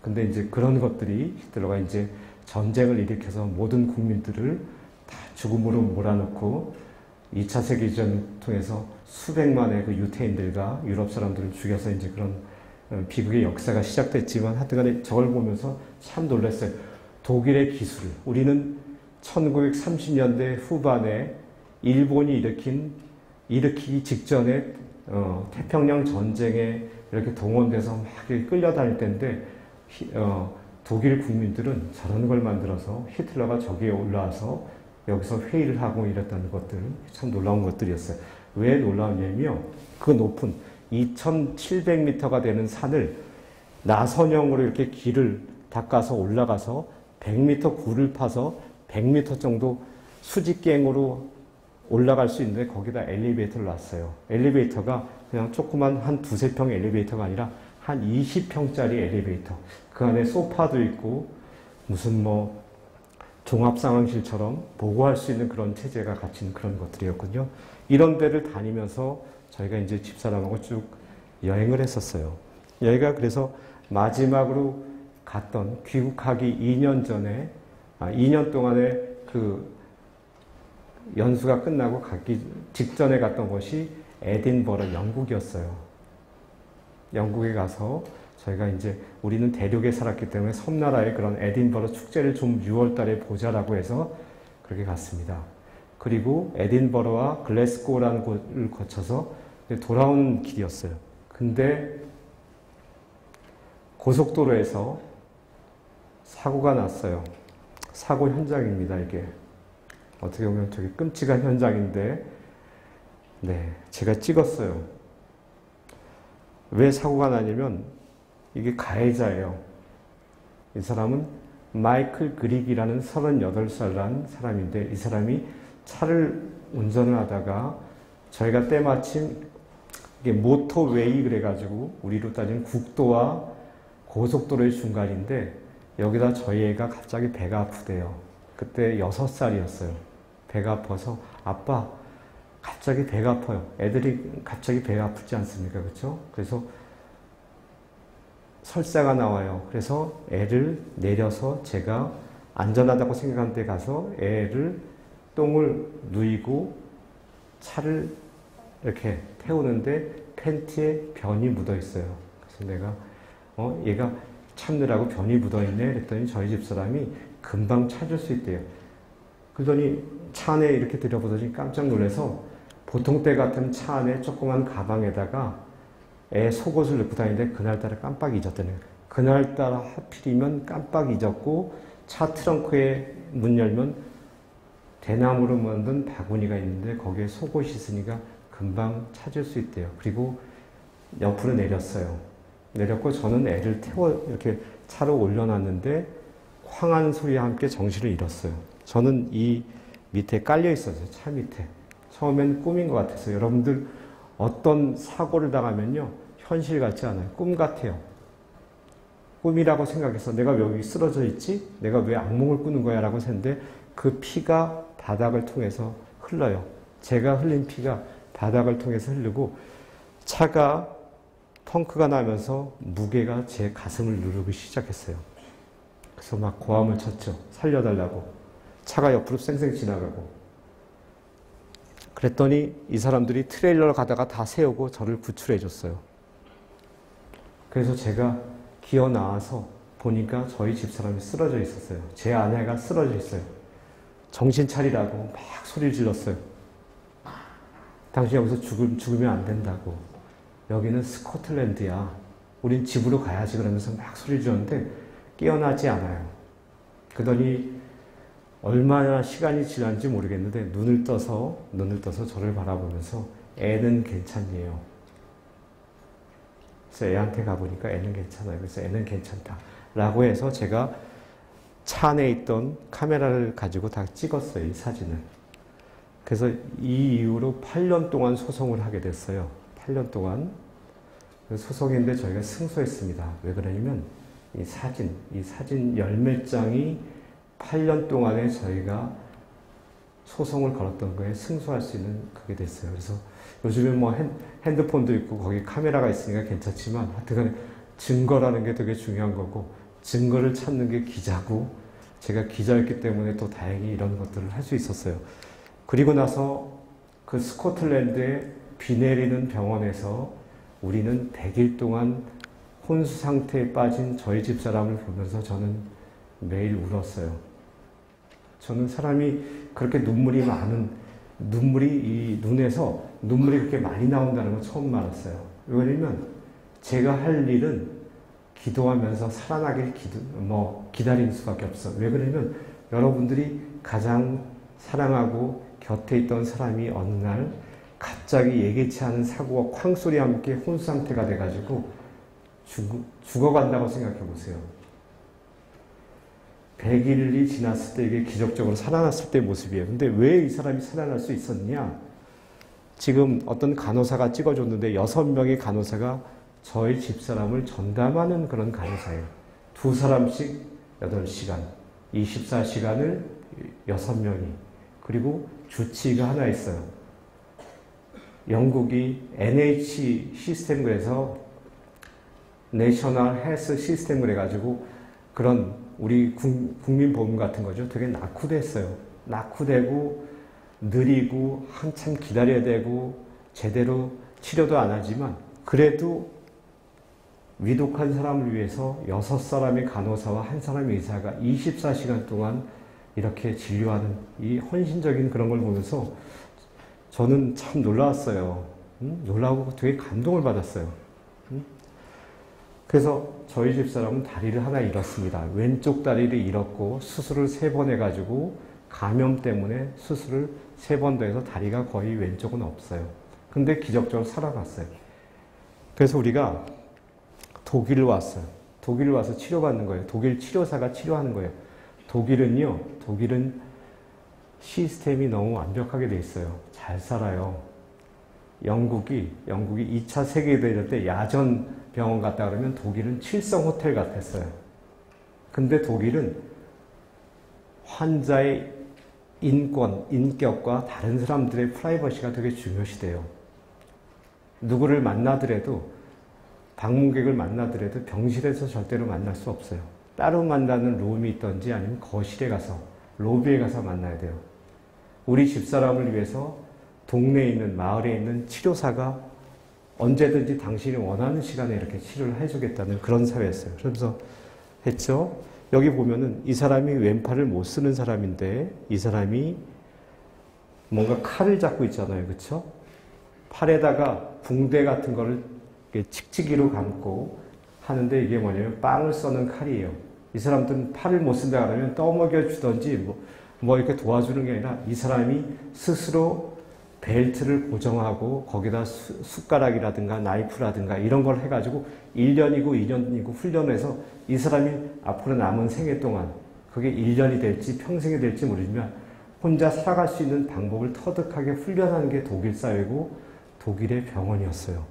[SPEAKER 1] 근데 이제 그런 것들이 히틀러가 이제 전쟁을 일으켜서 모든 국민들을 다 죽음으로 몰아넣고 2차 세계대전을 통해서 수백만의 그 유태인들과 유럽 사람들을 죽여서 이제 그런 비극의 역사가 시작됐지만 하여튼간에 저걸 보면서 참 놀랐어요. 독일의 기술, 우리는 1930년대 후반에 일본이 일으키기 직전에 태평양 전쟁에 이렇게 동원돼서 막 끌려다닐 때인데 독일 국민들은 저런 걸 만들어서 히틀러가 저기에 올라와서 여기서 회의를 하고 이랬다는 것들 참 놀라운 것들이었어요. 왜 놀라우냐면요. 그 높은 2700m가 되는 산을 나선형으로 이렇게 길을 닦아서 올라가서 100m 굴을 파서 100m 정도 수직갱으로 올라갈 수 있는데 거기다 엘리베이터를 놨어요. 엘리베이터가 그냥 조그만 한 두세 평 엘리베이터가 아니라 한 20평짜리 엘리베이터. 그 안에 소파도 있고 무슨 뭐 종합상황실처럼 보고할 수 있는 그런 체제가 갖춘 그런 것들이었군요. 이런 데를 다니면서 저희가 이제 집사람하고 쭉 여행을 했었어요. 여기가 그래서 마지막으로 갔던 귀국하기 2년 전에 2년 동안에 그 연수가 끝나고 가기 직전에 갔던 곳이 에딘버러 영국이었어요. 영국에 가서 저희가 이제 우리는 대륙에 살았기 때문에 섬나라의 그런 에딘버러 축제를 좀 6월 달에 보자라고 해서 그렇게 갔습니다. 그리고 에딘버러와 글래스고라는 곳을 거쳐서 돌아오는 길이었어요. 근데 고속도로에서 사고가 났어요. 사고 현장입니다, 이게. 어떻게 보면 되게 끔찍한 현장인데, 네, 제가 찍었어요. 왜 사고가 나냐면, 이게 가해자예요. 이 사람은 마이클 그릭이라는 38살 난 사람인데, 이 사람이 차를 운전을 하다가, 저희가 때마침, 이게 모터웨이 그래가지고, 우리로 따지면 국도와 고속도로의 중간인데, 여기다 저희 애가 갑자기 배가 아프대요. 그때 6살이었어요. 배가 아파서 아빠 갑자기 배가 아파요. 애들이 갑자기 배가 아프지 않습니까? 그렇죠? 그래서 설사가 나와요. 그래서 애를 내려서 제가 안전하다고 생각한 데 가서 애를 똥을 누이고 차를 이렇게 태우는데 팬티에 변이 묻어 있어요. 그래서 내가 얘가 참느라고 변이 묻어있네 그랬더니 저희 집사람이 금방 찾을 수 있대요. 그러더니 차 안에 이렇게 들여보더니 깜짝 놀라서 보통 때 같은 차 안에 조그만 가방에다가 애 속옷을 넣고 다니는데 그날따라 깜빡 잊었다는 거예요. 그날따라 하필이면 깜빡 잊었고 차 트렁크에 문 열면 대나무로 만든 바구니가 있는데 거기에 속옷이 있으니까 금방 찾을 수 있대요. 그리고 옆으로 내렸어요. 내렸고 저는 애를 태워 이렇게 차로 올려놨는데 황하는 소리와 함께 정신을 잃었어요. 저는 이 밑에 깔려 있었어요. 차 밑에. 처음엔 꿈인 것 같았어요. 여러분들 어떤 사고를 당하면요. 현실 같지 않아요. 꿈 같아요. 꿈이라고 생각해서 내가 왜 여기 쓰러져 있지? 내가 왜 악몽을 꾸는 거야? 라고 했는데 그 피가 바닥을 통해서 흘러요. 제가 흘린 피가 바닥을 통해서 흐르고 차가 펑크가 나면서 무게가 제 가슴을 누르기 시작했어요. 그래서 막 고함을 쳤죠. 살려달라고. 차가 옆으로 쌩쌩 지나가고. 그랬더니 이 사람들이 트레일러를 가다가 다 세우고 저를 구출해 줬어요. 그래서 제가 기어 나와서 보니까 저희 집사람이 쓰러져 있었어요. 제 아내가 쓰러져 있어요. 정신 차리라고 막 소리를 질렀어요. 당신 여기서 죽으면 안 된다고. 여기는 스코틀랜드야. 우린 집으로 가야지 그러면서 막 소리를 지르는데 깨어나지 않아요. 그러더니 얼마나 시간이 지났는지 모르겠는데 눈을 떠서 저를 바라보면서 애는 괜찮니요. 그래서 애한테 가보니까 애는 괜찮아요. 그래서 애는 괜찮다. 라고 해서 제가 차 안에 있던 카메라를 가지고 다 찍었어요. 이 사진을. 그래서 이 이후로 8년 동안 소송을 하게 됐어요. 8년 동안. 소송인데 저희가 승소했습니다. 왜 그러냐면 이 사진 열몇 장이 8년 동안에 저희가 소송을 걸었던 거에 승소할 수 있는 그게 됐어요. 그래서 요즘에 뭐 핸드폰도 있고 거기 카메라가 있으니까 괜찮지만 하여튼 증거라는 게 되게 중요한 거고 증거를 찾는 게 기자고 제가 기자였기 때문에 또 다행히 이런 것들을 할 수 있었어요. 그리고 나서 그 스코틀랜드의 비 내리는 병원에서 우리는 100일 동안 혼수 상태에 빠진 저희 집 사람을 보면서 저는 매일 울었어요. 저는 사람이 그렇게 눈물이 이 눈에서 눈물이 그렇게 많이 나온다는 걸 처음 알았어요. 왜냐면 제가 할 일은 기도하면서 살아나길 기다리는 수밖에 없어. 왜 그러냐면 여러분들이 가장 사랑하고 곁에 있던 사람이 어느 날 갑자기 예기치 않은 사고와 쾅소리와 함께 혼수 상태가 돼가지고 죽어간다고 생각해 보세요. 100일이 지났을 때 이게 기적적으로 살아났을 때 모습이에요. 근데 왜 이 사람이 살아날 수 있었냐? 지금 어떤 간호사가 찍어줬는데 6명의 간호사가 저희 집사람을 전담하는 그런 간호사예요. 2사람씩 8시간, 24시간을 6명이. 그리고 주치의가 하나 있어요. 영국이 NH 시스템 그래서 내셔널 헬스 시스템을 해가지고 그런 우리 국민보험 같은 거죠. 되게 낙후됐어요. 낙후되고 느리고 한참 기다려야 되고 제대로 치료도 안 하지만 그래도 위독한 사람을 위해서 6사람의 간호사와 1사람의 의사가 24시간 동안 이렇게 진료하는 이 헌신적인 그런 걸 보면서 저는 참 놀라웠어요. 놀라고 되게 감동을 받았어요. 그래서 저희 집사람은 다리를 하나 잃었습니다. 왼쪽 다리를 잃었고 수술을 3번 해가지고 감염 때문에 수술을 3번 더 해서 다리가 거의 왼쪽은 없어요. 근데 기적적으로 살아났어요. 그래서 우리가 독일을 왔어요. 독일을 와서 치료받는 거예요. 독일 치료사가 치료하는 거예요. 독일은 시스템이 너무 완벽하게 돼 있어요. 잘 살아요. 영국이 2차 세계대전 때 야전 병원 갔다 그러면 독일은 7성 호텔 같았어요. 근데 독일은 환자의 인격과 다른 사람들의 프라이버시가 되게 중요시돼요. 누구를 만나더라도 방문객을 만나더라도 병실에서 절대로 만날 수 없어요. 따로 만나는 룸이 있던지 아니면 거실에 가서 로비에 가서 만나야 돼요. 우리 집사람을 위해서 동네에 있는 마을에 있는 치료사가 언제든지 당신이 원하는 시간에 이렇게 치료를 해주겠다는 그런 사회였어요. 그러면서 했죠. 여기 보면은 이 사람이 왼팔을 못 쓰는 사람인데 이 사람이 뭔가 칼을 잡고 있잖아요. 그렇죠? 팔에다가 붕대 같은 거를 칙칙이로 감고 하는데 이게 뭐냐면 빵을 써는 칼이에요. 이 사람들은 팔을 못 쓴다 그러면 떠먹여 주던지 뭐 이렇게 도와주는 게 아니라 이 사람이 스스로 벨트를 고정하고 거기다 숟가락이라든가 나이프라든가 이런 걸 해가지고 1년이고 2년이고 훈련해서 이 사람이 앞으로 남은 생애 동안 그게 1년이 될지 평생이 될지 모르지만 혼자 살아갈 수 있는 방법을 터득하게 훈련하는 게 독일 사회고 독일의 병원이었어요.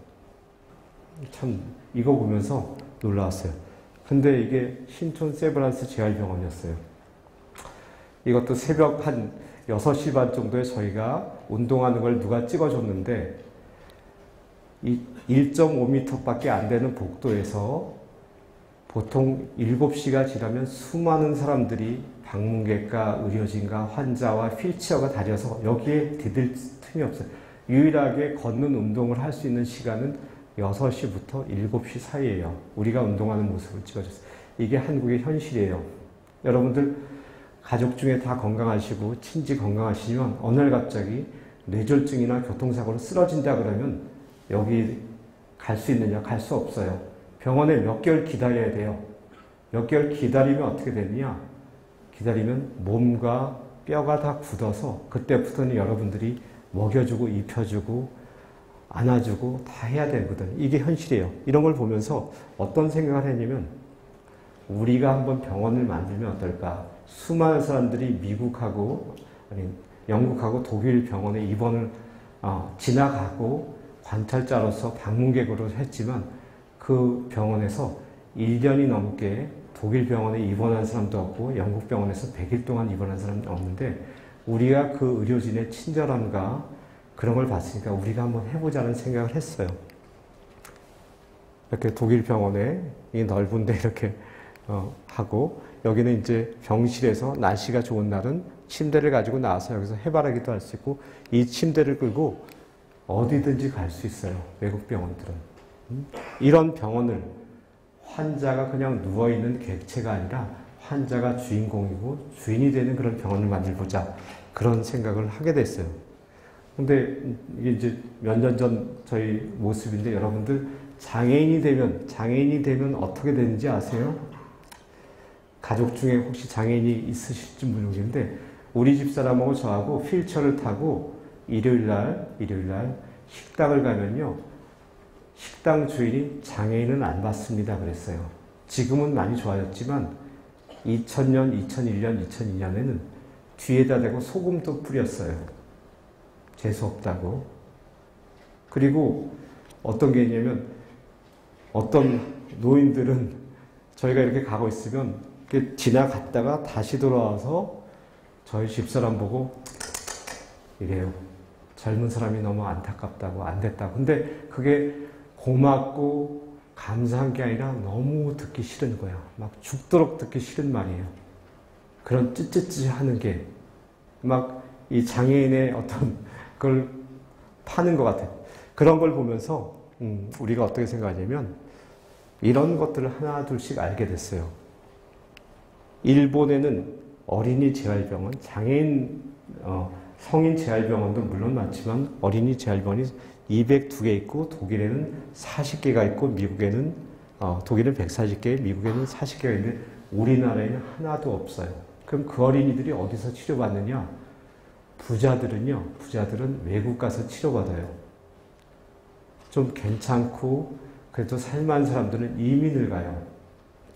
[SPEAKER 1] 참 이거 보면서 놀라웠어요. 근데 이게 신촌 세브란스 재활병원이었어요. 이것도 새벽 한 6시 반 정도에 저희가 운동하는 걸 누가 찍어줬는데 이 1.5m 밖에 안 되는 복도에서 보통 7시가 지나면 수많은 사람들이 방문객과 의료진과 환자와 휠체어가 다려서 여기에 디딜 틈이 없어요. 유일하게 걷는 운동을 할 수 있는 시간은 6시부터 7시 사이예요. 우리가 운동하는 모습을 찍어줬어요. 이게 한국의 현실이에요. 여러분들 가족 중에 다 건강하시고 친지 건강하시지만 어느 날 갑자기 뇌졸중이나 교통사고로 쓰러진다 그러면 여기 갈 수 있느냐? 갈 수 없어요. 병원에 몇 개월 기다려야 돼요. 몇 개월 기다리면 어떻게 되느냐? 기다리면 몸과 뼈가 다 굳어서 그때부터는 여러분들이 먹여주고 입혀주고 안아주고 다 해야 되거든. 이게 현실이에요. 이런 걸 보면서 어떤 생각을 했냐면 우리가 한번 병원을 만들면 어떨까? 수많은 사람들이 미국하고 아니 영국하고 독일 병원에 입원을 지나가고 관찰자로서 방문객으로 했지만 그 병원에서 1년이 넘게 독일 병원에 입원한 사람도 없고 영국 병원에서 100일 동안 입원한 사람이 없는데 우리가 그 의료진의 친절함과 그런 걸 봤으니까 우리가 한번 해보자는 생각을 했어요. 이렇게 독일 병원에 이 넓은데 이렇게 하고 여기는 이제 병실에서 날씨가 좋은 날은 침대를 가지고 나와서 여기서 해바라기도 할 수 있고 이 침대를 끌고 어디든지 갈 수 있어요. 외국 병원들은. 이런 병원을 환자가 그냥 누워있는 객체가 아니라 환자가 주인공이고 주인이 되는 그런 병원을 만들고자 그런 생각을 하게 됐어요. 근데 이게 이제 몇 년 전 저희 모습인데 여러분들 장애인이 되면 어떻게 되는지 아세요? 가족 중에 혹시 장애인이 있으실지 모르겠는데 우리 집사람하고 저하고 휠체어를 타고 일요일날 식당을 가면요. 식당 주인이 장애인은 안 받습니다 그랬어요. 지금은 많이 좋아졌지만 2000년, 2001년, 2002년에는 뒤에다 대고 소금도 뿌렸어요. 재수없다고. 그리고 어떤 게 있냐면 어떤 노인들은 저희가 이렇게 가고 있으면 이렇게 지나갔다가 다시 돌아와서 저희 집사람 보고 이래요. 젊은 사람이 너무 안타깝다고 안 됐다고. 근데 그게 고맙고 감사한 게 아니라 너무 듣기 싫은 거야. 막 죽도록 듣기 싫은 말이에요. 그런 찌찌찌 하는 게 막 이 장애인의 어떤 그걸 파는 것 같아요. 그런 걸 보면서 우리가 어떻게 생각하냐면 이런 것들을 하나 둘씩 알게 됐어요. 일본에는 어린이 재활병원, 장애인 성인 재활병원도 물론 많지만 어린이 재활병원이 202개 있고 독일에는 40개가 있고 미국에는 독일은 140개, 미국에는 40개가 있는데 우리나라에는 하나도 없어요. 그럼 그 어린이들이 어디서 치료받느냐? 부자들은 외국 가서 치료받아요. 좀 괜찮고 그래도 살만한 사람들은 이민을 가요.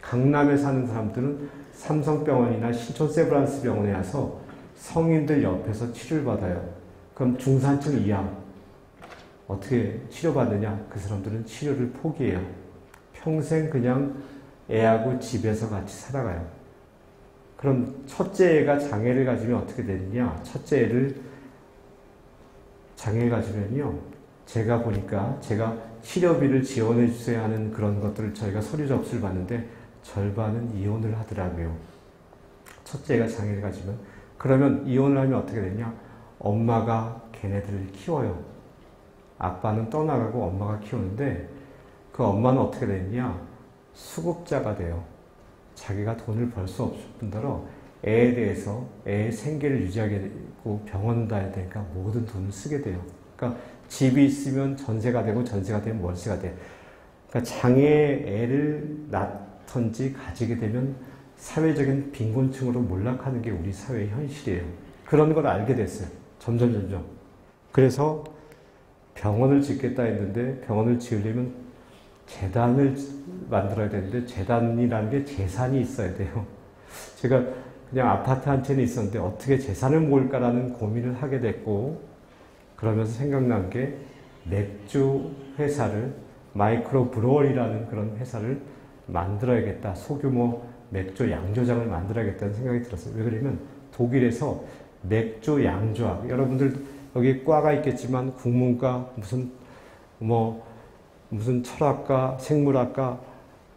[SPEAKER 1] 강남에 사는 사람들은 삼성병원이나 신촌 세브란스 병원에 와서 성인들 옆에서 치료를 받아요. 그럼 중산층 이하 어떻게 치료받느냐? 그 사람들은 치료를 포기해요. 평생 그냥 애하고 집에서 같이 살아가요. 그럼 첫째 애가 장애를 가지면 어떻게 되느냐? 첫째 애를 장애를 가지면요. 제가 보니까 제가 치료비를 지원해 주셔야 하는 그런 것들을 저희가 서류 접수를 받는데 절반은 이혼을 하더라고요. 첫째 애가 장애를 가지면. 그러면 이혼을 하면 어떻게 되냐? 엄마가 걔네들을 키워요. 아빠는 떠나가고 엄마가 키우는데 그 엄마는 어떻게 되느냐? 수급자가 돼요. 자기가 돈을 벌 수 없을 뿐더러 애에 대해서 애의 생계를 유지하게 되고 병원 가야 되니까 모든 돈을 쓰게 돼요. 그러니까 집이 있으면 전세가 되고 전세가 되면 월세가 돼. 그러니까 장애 애를 낳던지 가지게 되면 사회적인 빈곤층으로 몰락하는 게 우리 사회의 현실이에요. 그런 걸 알게 됐어요. 점점. 그래서 병원을 짓겠다 했는데 병원을 지으려면 재단을 만들어야 되는데 재단이라는 게 재산이 있어야 돼요. 제가 그냥 아파트 한 채는 있었는데 어떻게 재산을 모을까라는 고민을 하게 됐고 그러면서 생각난 게 맥주 회사를 마이크로 브루어리라는 그런 회사를 만들어야겠다. 소규모 맥주 양조장을 만들어야겠다는 생각이 들었어요. 왜 그러냐면 독일에서 맥주 양조학 여러분들 여기 과가 있겠지만 국문과 무슨 철학과 생물학과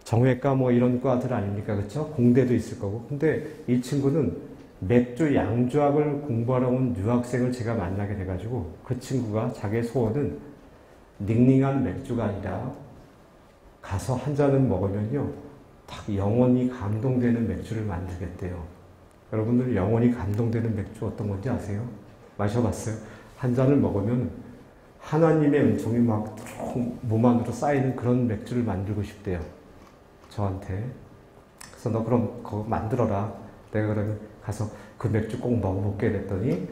[SPEAKER 1] 정외과 이런 과들 아닙니까? 그렇죠? 공대도 있을 거고. 근데 이 친구는 맥주 양조학을 공부하러 온 유학생을 제가 만나게 돼가지고 그 친구가 자기의 소원은 닝닝한 맥주가 아니라 가서 한 잔을 먹으면요 딱 영원히 감동되는 맥주를 만들겠대요. 여러분들 영원히 감동되는 맥주 어떤 건지 아세요? 마셔봤어요? 한 잔을 먹으면 하나님의 은총이 막 몸 안으로 쌓이는 그런 맥주를 만들고 싶대요. 저한테. 그래서 너 그럼 그거 만들어라. 내가 그러면 가서 그 맥주 꼭 먹어볼게 그랬더니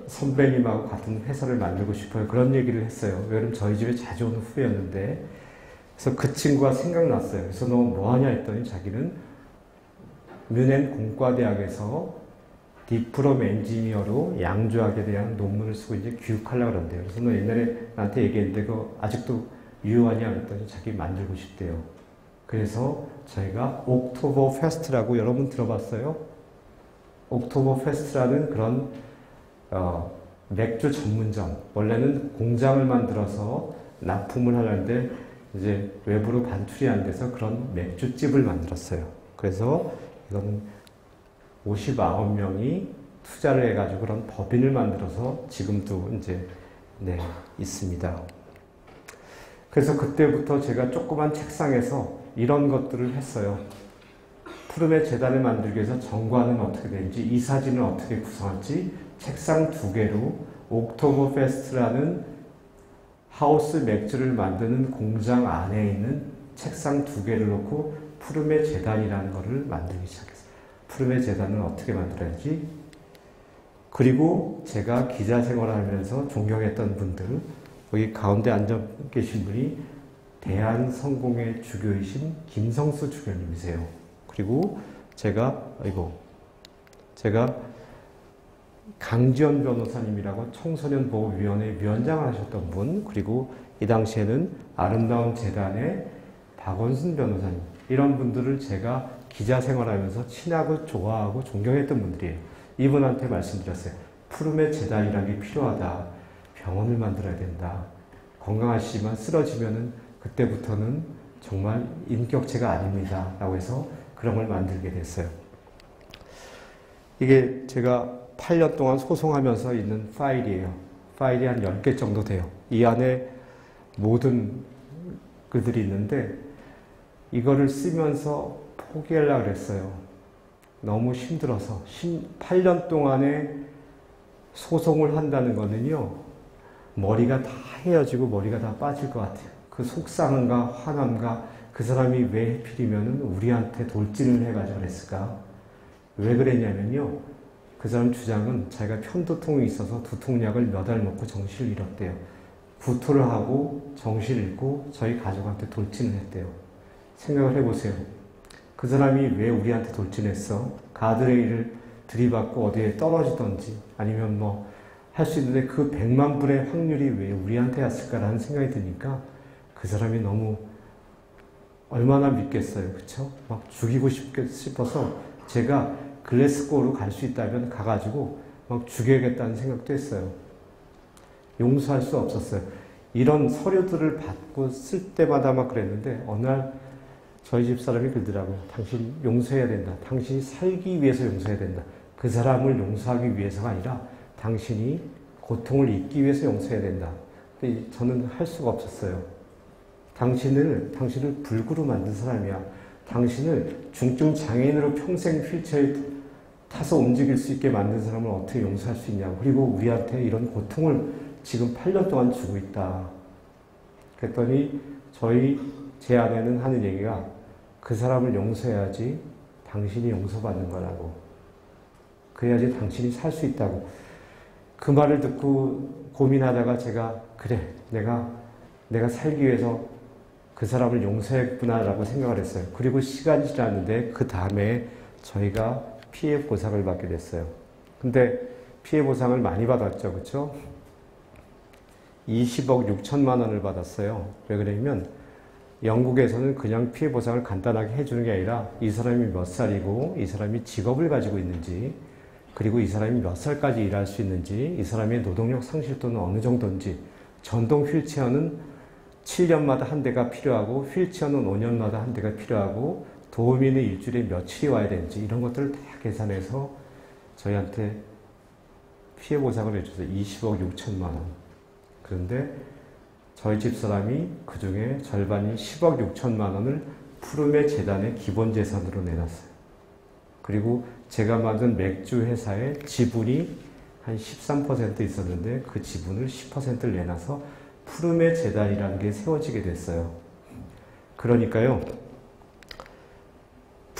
[SPEAKER 1] 선배님하고 같은 회사를 만들고 싶어요. 그런 얘기를 했어요. 왜냐면 저희 집에 자주 오는 후배였는데, 그래서 그 친구가 생각났어요. 그래서 너 뭐하냐 했더니 자기는 뮌헨 공과대학에서 디플롬 엔지니어로 양조학에 대한 논문을 쓰고 이제 교육하려고 그런대요. 그래서 너 옛날에 나한테 얘기했는데 그거 아직도 유효하냐 그랬더니 자기 만들고 싶대요. 그래서 저희가 옥토버 페스트라고 여러분 들어봤어요? 옥토버 페스트라는 그런 맥주 전문점, 원래는 공장을 만들어서 납품을 하려는데 이제 외부로 반출이 안 돼서 그런 맥주집을 만들었어요. 그래서 이거는 59명이 투자를 해가지고 그런 법인을 만들어서 지금도 이제 있습니다. 그래서 그때부터 제가 조그만 책상에서 이런 것들을 했어요. 푸름의 재단을 만들기 위해서 정관은 어떻게 되는지, 이 사진을 어떻게 구성할지, 책상 2개로 옥토버 페스트라는 하우스 맥주를 만드는 공장 안에 있는 책상 2개를 놓고 푸름의 재단이라는 것을 만들기 시작했어요. 푸름의 재단은 어떻게 만들어야지? 그리고 제가 기자 생활을 하면서 존경했던 분들, 여기 가운데 앉아 계신 분이 대한성공회 주교이신 김성수 주교님이세요. 그리고 제가 강지연 변호사님이라고 청소년보호위원회 위원장을 하셨던 분, 그리고 이 당시에는 아름다운 재단의 박원순 변호사님, 이런 분들을 제가 기자 생활하면서 친하고 좋아하고 존경했던 분들이에요. 이분한테 말씀드렸어요. 푸름의 재단이라는 게 필요하다. 병원을 만들어야 된다. 건강하시지만 쓰러지면은 그때부터는 정말 인격체가 아닙니다. 라고 해서 그런 걸 만들게 됐어요. 이게 제가 8년 동안 소송하면서 있는 파일이에요. 파일이 한 10개 정도 돼요. 이 안에 모든 글들이 있는데 이거를 쓰면서 포기하려고 그랬어요. 너무 힘들어서. 8년 동안에 소송을 한다는 거는요, 머리가 다 헤어지고 머리가 다 빠질 것 같아요. 그 속상함과 화남과 그 사람이 왜 하필이면 우리한테 돌진을 해가지고 그랬을까? 왜 그랬냐면요, 그 사람 주장은 자기가 편두통이 있어서 두통약을 몇 알 먹고 정신을 잃었대요. 구토를 하고 정신을 잃고 저희 가족한테 돌진을 했대요. 생각을 해보세요. 그 사람이 왜 우리한테 돌진했어? 가드레일을 들이받고 어디에 떨어지던지 아니면 뭐 할 수 있는데 그 100만 분의 확률이 왜 우리한테 왔을까라는 생각이 드니까 그 사람이 너무 얼마나 믿겠어요. 그쵸? 막 죽이고 싶어서 제가 글래스고로 갈 수 있다면 가가지고 막 죽여야겠다는 생각도 했어요. 용서할 수 없었어요. 이런 서류들을 받고 쓸 때마다 막 그랬는데 어느 날 저희 집 사람이 그러더라고요. 당신 용서해야 된다. 당신이 살기 위해서 용서해야 된다. 그 사람을 용서하기 위해서가 아니라 당신이 고통을 잊기 위해서 용서해야 된다. 근데 저는 할 수가 없었어요. 당신을 불구로 만든 사람이야. 당신을 중증 장애인으로 평생 휠체어에 타서 움직일 수 있게 만든 사람을 어떻게 용서할 수 있냐고. 그리고 우리한테 이런 고통을 지금 8년 동안 주고 있다. 그랬더니 제 아내는 하는 얘기가 그 사람을 용서해야지 당신이 용서받는 거라고. 그래야지 당신이 살 수 있다고. 그 말을 듣고 고민하다가 제가 그래, 내가 살기 위해서 그 사람을 용서했구나라고 생각을 했어요. 그리고 시간이 지났는데 그 다음에 저희가 피해 보상을 받게 됐어요. 근데 피해 보상을 많이 받았죠. 그렇죠? 20억 6천만 원을 받았어요. 왜 그러냐면 영국에서는 그냥 피해 보상을 간단하게 해주는 게 아니라 이 사람이 몇 살이고 이 사람이 직업을 가지고 있는지, 그리고 이 사람이 몇 살까지 일할 수 있는지, 이 사람의 노동력 상실도는 어느 정도인지, 전동 휠체어는 7년마다 한 대가 필요하고 휠체어는 5년마다 한 대가 필요하고 도우미는 일주일에 며칠이 와야 되는지 이런 것들을 다 계산해서 저희한테 피해 보상을 해줬어요. 20억 6천만 원. 그런데 저희 집사람이 그 중에 절반인 10억 6천만 원을 푸름의 재단의 기본 재산으로 내놨어요. 그리고 제가 만든 맥주 회사의 지분이 한 13% 있었는데 그 지분을 10%를 내놔서 푸름의 재단이라는 게 세워지게 됐어요. 그러니까요,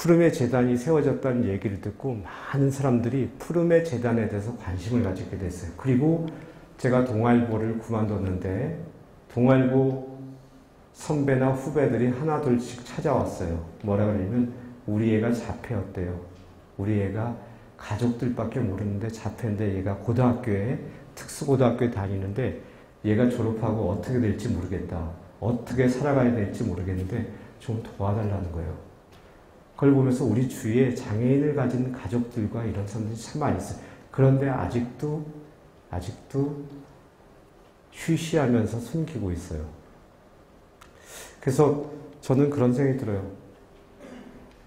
[SPEAKER 1] 푸름의 재단이 세워졌다는 얘기를 듣고 많은 사람들이 푸름의 재단에 대해서 관심을 가지게 됐어요. 그리고 제가 동아일보를 그만뒀는데 동아일보 선배나 후배들이 하나둘씩 찾아왔어요. 뭐라 그러냐면 우리 애가 자폐였대요. 우리 애가 가족들밖에 모르는데 자폐인데 얘가 고등학교에 특수고등학교에 다니는데 얘가 졸업하고 어떻게 될지 모르겠다. 어떻게 살아가야 될지 모르겠는데 좀 도와달라는 거예요. 그걸 보면서 우리 주위에 장애인을 가진 가족들과 이런 사람들이 참 많이 있어요. 그런데 아직도 쉬쉬하면서 숨기고 있어요. 그래서 저는 그런 생각이 들어요.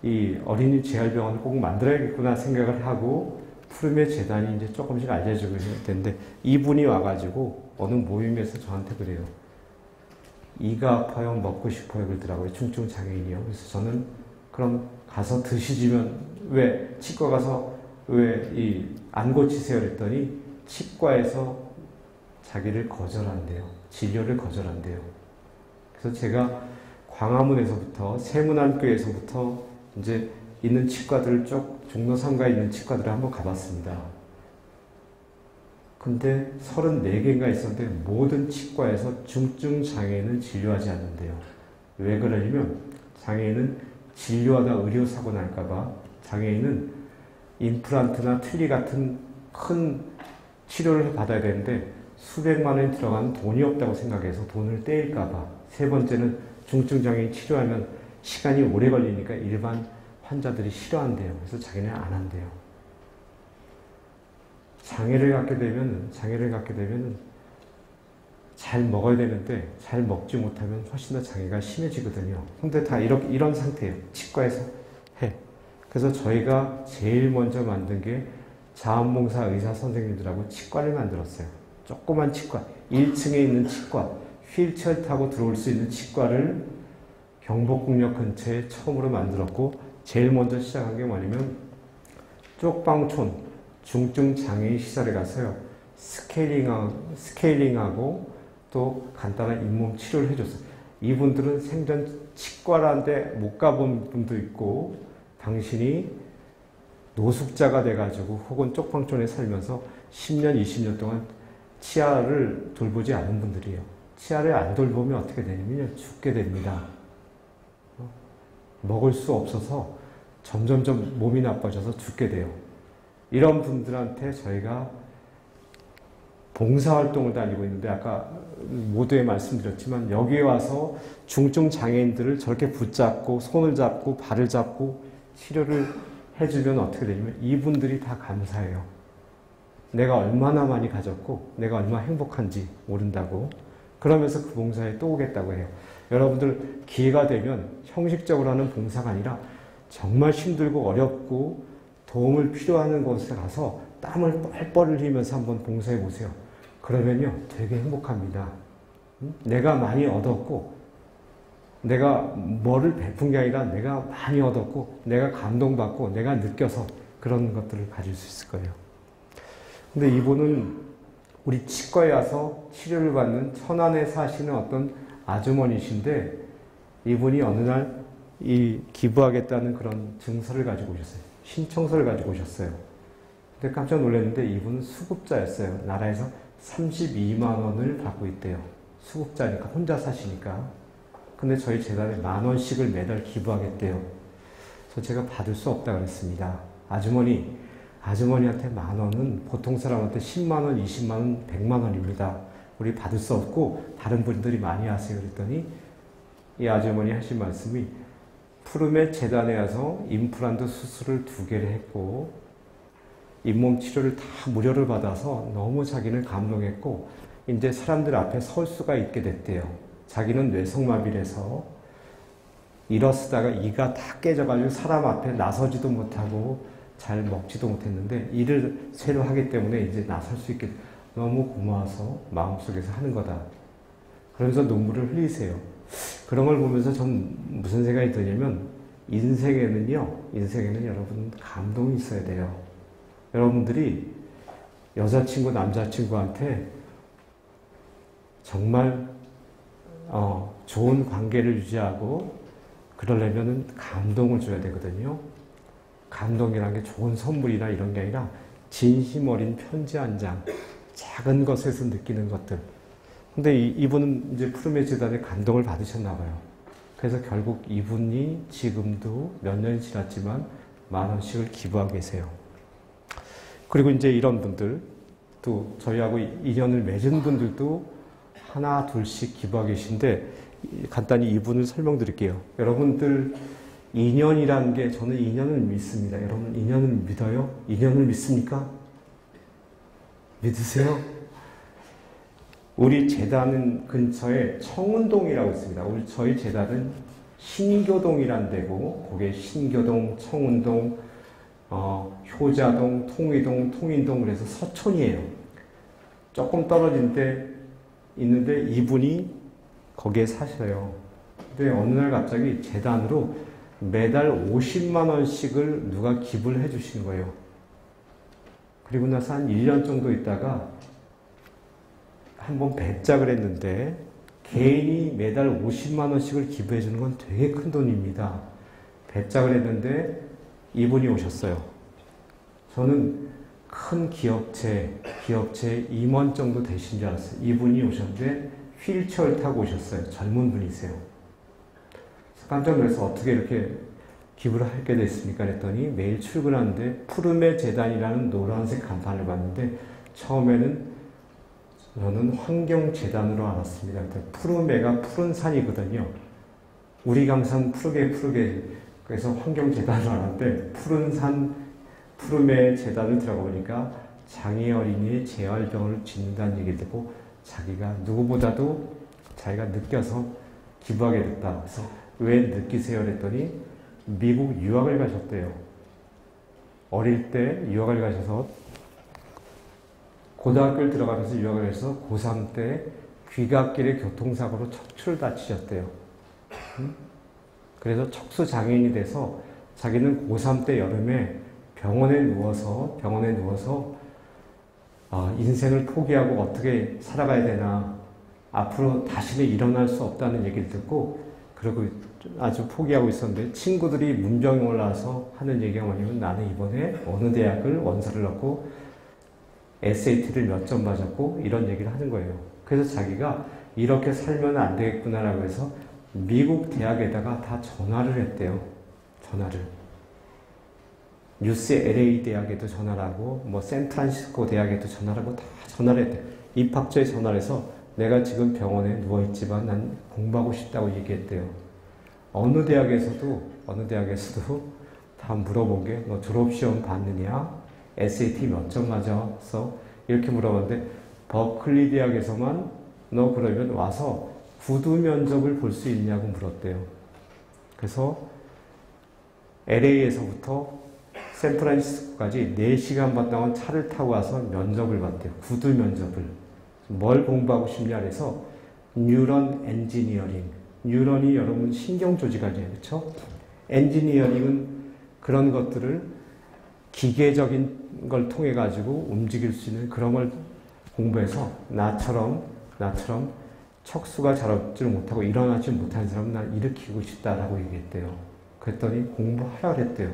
[SPEAKER 1] 이 어린이 재활병원을 꼭 만들어야겠구나 생각을 하고 푸름의 재단이 이제 조금씩 알려지고 있는데 이분이 와가지고 어느 모임에서 저한테 그래요. 이가 아파요, 먹고 싶어요 그러더라고요. 중증 장애인이요. 그래서 저는 그럼 가서 드시지면 왜 치과 가서 왜 안 고치세요 그랬더니 치과에서 자기를 거절한대요. 진료를 거절한대요. 그래서 제가 광화문에서부터 세문안교에서부터 이제 있는 치과들을 쭉 종로 3가에 있는 치과들을 한번 가봤습니다. 근데 34개인가 있었는데 모든 치과에서 중증 장애인은 진료하지 않는데요. 왜 그러냐면 장애인은 진료하다 의료사고 날까봐 장애인은 임플란트나 틀니 같은 큰 치료를 받아야 되는데 수백만 원이 들어가는 돈이 없다고 생각해서 돈을 떼일까봐. 세 번째는 중증 장애인 치료하면 시간이 오래 걸리니까 일반 환자들이 싫어한대요. 그래서 자기는 안 한대요. 장애를 갖게 되면 잘 먹어야 되는데 잘 먹지 못하면 훨씬 더 장애가 심해지거든요. 근데 다 이런 상태예요. 치과에서 해. 그래서 저희가 제일 먼저 만든 게 자원봉사 의사 선생님들하고 치과를 만들었어요. 조그만 치과, 1층에 있는 치과, 휠체어 타고 들어올 수 있는 치과를 경복궁역 근처에 처음으로 만들었고 제일 먼저 시작한 게 뭐냐면 쪽방촌 중증 장애인 시설에 가서요. 스케일링하고 또 간단한 잇몸 치료를 해줬어요. 이분들은 생전 치과라는데 못 가본 분도 있고 당신이 노숙자가 돼가지고 혹은 쪽방촌에 살면서 10년, 20년 동안 치아를 돌보지 않은 분들이에요. 치아를 안 돌보면 어떻게 되냐면 죽게 됩니다. 먹을 수 없어서 점점점 몸이 나빠져서 죽게 돼요. 이런 분들한테 저희가 봉사활동을 다니고 있는데 아까 모두에 말씀드렸지만 여기에 와서 중증 장애인들을 저렇게 붙잡고 손을 잡고 발을 잡고 치료를 해주면 어떻게 되냐면 이분들이 다 감사해요. 내가 얼마나 많이 가졌고 내가 얼마나 행복한지 모른다고 그러면서 그 봉사에 또 오겠다고 해요. 여러분들 기회가 되면 형식적으로 하는 봉사가 아니라 정말 힘들고 어렵고 도움을 필요하는 곳에 가서 땀을 뻘뻘 흘리면서 한번 봉사해 보세요. 그러면요 되게 행복합니다. 내가 많이 얻었고 내가 뭐를 베푼 게 아니라 내가 많이 얻었고 내가 감동받고 내가 느껴서 그런 것들을 가질 수 있을 거예요. 근데 이분은 우리 치과에 와서 치료를 받는 천안에 사시는 어떤 아주머니신데 이분이 어느 날 이 기부하겠다는 그런 증서를 가지고 오셨어요. 신청서를 가지고 오셨어요. 근데 깜짝 놀랐는데 이분은 수급자였어요. 나라에서 32만 원을 받고 있대요. 수급자니까 혼자 사시니까. 근데 저희 재단에 10,000원씩을 매달 기부하겠대요. 그래서 제가 받을 수 없다 그랬습니다. 아주머니한테 10,000원은 보통 사람한테 10만 원, 20만 원, 100만 원입니다. 우리 받을 수 없고 다른 분들이 많이 하세요. 그랬더니 이 아주머니 하신 말씀이 푸름의 재단에 와서 임플란트 수술을 2개를 했고 잇몸 치료를 다 무료를 받아서 너무 자기는 감동했고 이제 사람들 앞에 설 수가 있게 됐대요. 자기는 뇌성마비라서 일어서다가 이가 다 깨져가지고 사람 앞에 나서지도 못하고 잘 먹지도 못했는데 일을 새로 하기 때문에 이제 나설 수 있게 너무 고마워서 마음속에서 하는 거다. 그러면서 눈물을 흘리세요. 그런 걸 보면서 전 무슨 생각이 드냐면 인생에는 여러분 감동이 있어야 돼요. 여러분들이 여자친구, 남자친구한테 정말 좋은 관계를 유지하고 그러려면은 감동을 줘야 되거든요. 감동이라는 게 좋은 선물이나 이런 게 아니라 진심 어린 편지 한 장, 작은 것에서 느끼는 것들. 근데 이분은 이제 푸르메 재단에 감동을 받으셨나 봐요. 그래서 결국 이분이 지금도 몇 년이 지났지만 10,000원씩을 기부하고 계세요. 그리고 이제 이런 분들, 또 저희하고 인연을 맺은 분들도 하나 둘씩 기부하고 계신데 간단히 이분을 설명드릴게요. 여러분들 인연이라는 게, 저는 인연을 믿습니다. 여러분 인연을 믿어요? 인연을 믿습니까? 믿으세요? 우리 재단 근처에 청운동이라고 있습니다. 저희 재단은 신교동이라는 데고, 거기에 신교동, 청운동, 효자동, 통의동, 통인동, 그래서 서촌이에요. 조금 떨어진 데 있는데 이분이 거기에 사셔요. 근데 어느 날 갑자기 재단으로 매달 50만 원씩을 누가 기부를 해 주시는 거예요. 그리고 나서 한 1년 정도 있다가 한번 배짝을 했는데, 개인이 매달 50만 원씩을 기부해 주는 건 되게 큰 돈입니다. 배짝을 했는데 이분이 오셨어요. 저는 큰 기업체 임원 정도 되신 줄 알았어요. 이분이 오셨는데 휠체어를 타고 오셨어요. 젊은 분이세요. 깜짝 놀라서 어떻게 이렇게 기부를 하게 됐습니까? 그랬더니 매일 출근하는데 푸르메 재단이라는 노란색 간판을 봤는데, 처음에는 저는 환경재단으로 알았습니다. 푸르메가 푸른 산이거든요. 우리 강산 푸르게, 그래서 환경재단으로 알았는데, 푸른 산 푸르메 재단을 들어가 보니까 장애 어린이의 재활병을 짓는다는 얘기를 듣고, 자기가 누구보다도 자기가 느껴서 기부하게 됐다. 그래서 왜 느끼세요? 그랬더니 미국 유학을 가셨대요. 어릴 때 유학을 가셔서 고등학교를 들어가면서 유학을 해서 고3 때 귀갓길의 교통사고로 척추를 다치셨대요. 그래서 척수 장애인이 돼서 자기는 고3 때 여름에 병원에 누워서 인생을 포기하고 어떻게 살아가야 되나, 앞으로 다시는 일어날 수 없다는 얘기를 듣고, 그리고 아주 포기하고 있었는데 친구들이 문병에 올라와서 하는 얘기가 뭐냐면, 나는 이번에 어느 대학을 원서를 넣고 SAT를 몇 점 맞았고 이런 얘기를 하는 거예요. 그래서 자기가 이렇게 살면 안 되겠구나라고 해서 미국 대학에다가 다 전화를 했대요. 전화를. UCLA 대학에도 전화를 하고, 샌프란시스코 대학에도 전화를 하고, 다 전화를 했대요. 입학처에 전화를 해서 내가 지금 병원에 누워있지만 난 공부하고 싶다고 얘기했대요. 어느 대학에서도 다 물어본 게, 너 졸업시험 봤느냐? SAT 몇 점 맞았어? 이렇게 물어봤는데, 버클리 대학에서만 너 그러면 와서 구두 면접을 볼 수 있냐고 물었대요. 그래서 LA에서부터 샌프란시스코까지 4시간 반 동안 차를 타고 와서 면접을 봤대요. 구두 면접을. 뭘 공부하고 싶냐 그래서 뉴런 엔지니어링. 뉴런이 여러분 신경조직 아니에요. 그렇죠? 엔지니어링은 그런 것들을 기계적인 걸 통해 가지고 움직일 수 있는 그런 걸 공부해서 나처럼 척수가 자라지 못하고 일어나지 못하는 사람은 난 일으키고 싶다라고 얘기했대요. 그랬더니 공부하라 그랬대요.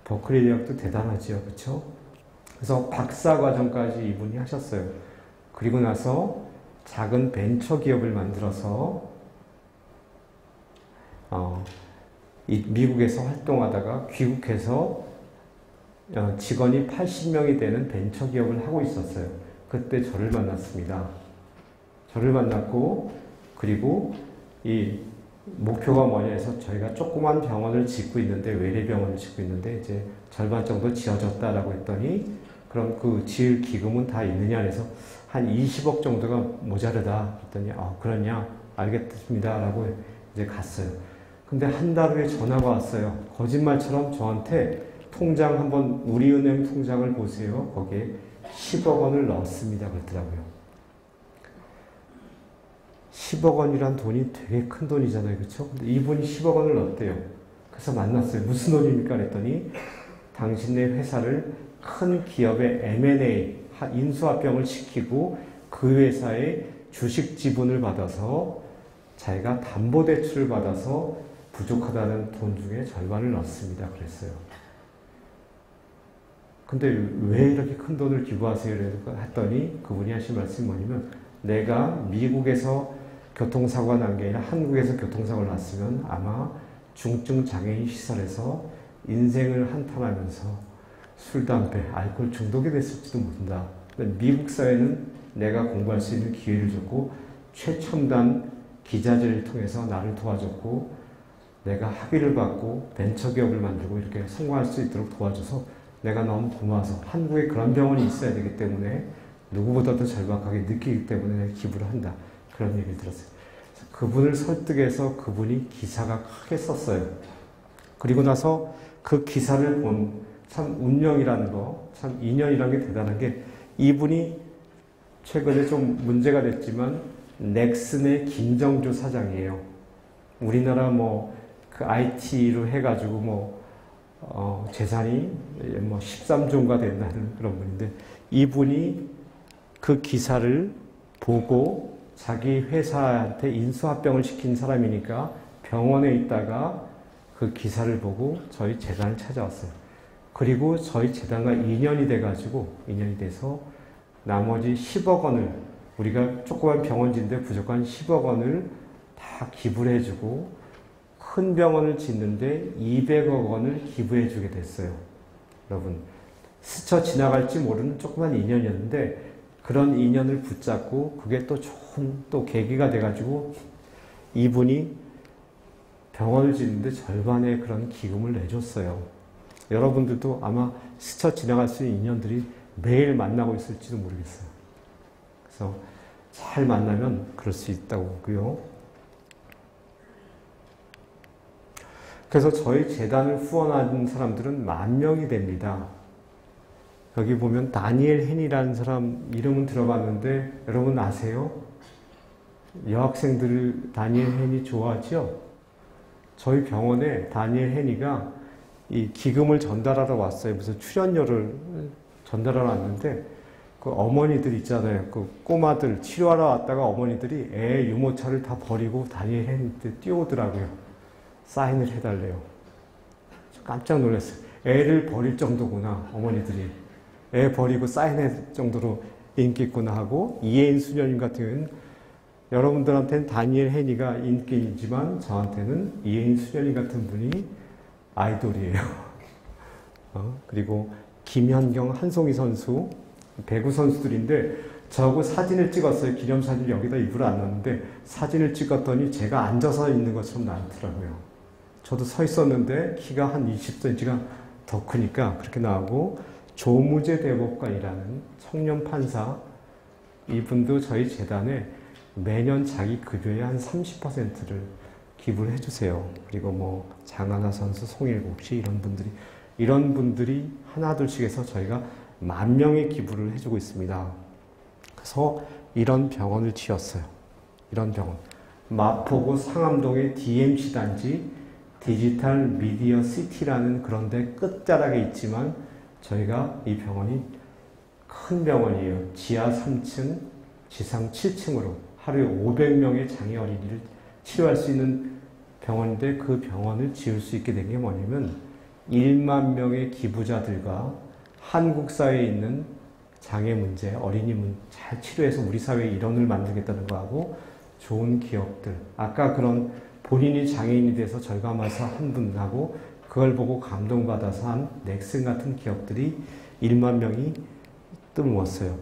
[SPEAKER 1] 버클리 대학도 대단하지요. 그렇죠? 그래서 박사 과정까지 이분이 하셨어요. 그리고 나서 작은 벤처 기업을 만들어서 미국에서 활동하다가 귀국해서 직원이 80명이 되는 벤처 기업을 하고 있었어요. 그때 저를 만났습니다. 저를 만났고, 그리고 이 목표가 뭐냐 해서 저희가 조그만 병원을 짓고 있는데, 외래병원을 짓고 있는데 이제 절반 정도 지어졌다라고 했더니, 그럼 그 지을 기금은 다 있느냐 해서 한 20억 정도가 모자르다 했더니, 그러냐? 알겠습니다. 라고 이제 갔어요. 근데 한 달 후에 전화가 왔어요. 거짓말처럼 저한테 통장 한번, 우리은행 통장을 보세요. 거기에 10억 원을 넣었습니다. 그러더라고요. 10억 원이란 돈이 되게 큰 돈이잖아요. 그렇죠? 근데 이분이 10억 원을 넣었대요. 그래서 만났어요. 무슨 돈입니까? 그랬더니 당신네 회사를 큰 기업의 M&A, 인수합병을 시키고 그 회사의 주식 지분을 받아서 자기가 담보대출을 받아서 부족하다는 돈 중에 절반을 넣습니다. 그랬어요. 근데 왜 이렇게 큰 돈을 기부하세요? 했더니 그분이 하신 말씀이 뭐냐면, 내가 미국에서 교통사고가 난 게 아니라 한국에서 교통사고를 났으면 아마 중증 장애인 시설에서 인생을 한탄하면서 술, 담배, 알코올 중독이 됐을지도 모른다. 미국 사회는 내가 공부할 수 있는 기회를 줬고 최첨단 기자재를 통해서 나를 도와줬고 내가 학위를 받고 벤처기업을 만들고 이렇게 성공할 수 있도록 도와줘서 내가 너무 고마워서 한국에 그런 병원이 있어야 되기 때문에 누구보다도 절박하게 느끼기 때문에 기부를 한다. 그런 얘기를 들었어요. 그분을 설득해서 그분이 기사가 크게 썼어요. 그리고 나서 그 기사를 본 참 운명이라는 거, 참 인연이라는 게 대단한 게, 이분이 최근에 좀 문제가 됐지만 넥슨의 김정주 사장이에요. 우리나라 그 IT로 해가지고 재산이 13조인가 된다는 그런 분인데, 이분이 그 기사를 보고 자기 회사한테 인수합병을 시킨 사람이니까 병원에 있다가 그 기사를 보고 저희 재단을 찾아왔어요. 그리고 저희 재단과 인연이 돼서 나머지 10억 원을, 우리가 조그만 병원인데 부족한 10억 원을 다 기부를 해주고 큰 병원을 짓는데 200억 원을 기부해 주게 됐어요. 여러분, 스쳐 지나갈지 모르는 조그만 인연이었는데 그런 인연을 붙잡고 그게 또 좋은 또 계기가 돼가지고 이분이 병원을 짓는데 절반의 그런 기금을 내줬어요. 여러분들도 아마 스쳐 지나갈 수 있는 인연들이 매일 만나고 있을지도 모르겠어요. 그래서 잘 만나면 그럴 수 있다고 보고요. 그래서 저희 재단을 후원하는 사람들은 10,000명이 됩니다. 여기 보면 다니엘 헨이라는 사람 이름은 들어봤는데 여러분 아세요? 여학생들을 다니엘 헨이 좋아하죠? 저희 병원에 다니엘 헨이가 이 기금을 전달하러 왔어요. 무슨 출연료를 전달하러 왔는데 그 어머니들 있잖아요. 그 꼬마들 치료하러 왔다가 어머니들이 애 유모차를 다 버리고 다니엘 헨한테 뛰어오더라고요. 사인을 해달래요. 깜짝 놀랐어요. 애를 버릴 정도구나, 어머니들이. 애 버리고 사인할 정도로 인기 있구나 하고, 이혜인 수녀님 같은 경우는 여러분들한테는 다니엘 헨이가 인기이지만 저한테는 이혜인 수녀님 같은 분이 아이돌이에요. 그리고 김현경, 한송이 선수, 배구 선수들인데 저하고 사진을 찍었어요. 기념사진 여기다 일부러 안 넣었는데 사진을 찍었더니 제가 앉아서 있는 것처럼 나왔더라고요. 저도 서 있었는데 키가 한 20cm가 더 크니까 그렇게 나오고, 조무제 대법관이라는 청년 판사, 이분도 저희 재단에 매년 자기 급여의 한 30%를 기부를 해주세요. 그리고 장하나 선수, 송일국 씨 이런 분들이 하나둘씩 해서 저희가 10,000명의 기부를 해주고 있습니다. 그래서 이런 병원을 지었어요. 이런 병원. 마포구 상암동의 DMC 단지 디지털 미디어 시티라는 그런 데 끝자락에 있지만 저희가 이 병원이 큰 병원이에요. 지하 3층, 지상 7층으로 하루에 500명의 장애 어린이를 치료할 수 있는 병원인데, 그 병원을 지을 수 있게 된 게 뭐냐면 1만 명의 기부자들과 한국 사회에 있는 장애 문제, 어린이 문제 잘 치료해서 우리 사회에 일원을 만들겠다는 거하고, 좋은 기업들, 아까 그런 본인이 장애인이 돼서 절감해서 한 분하고 그걸 보고 감동받아서 한 넥슨 같은 기업들이 1만 명이 뜸모았어요.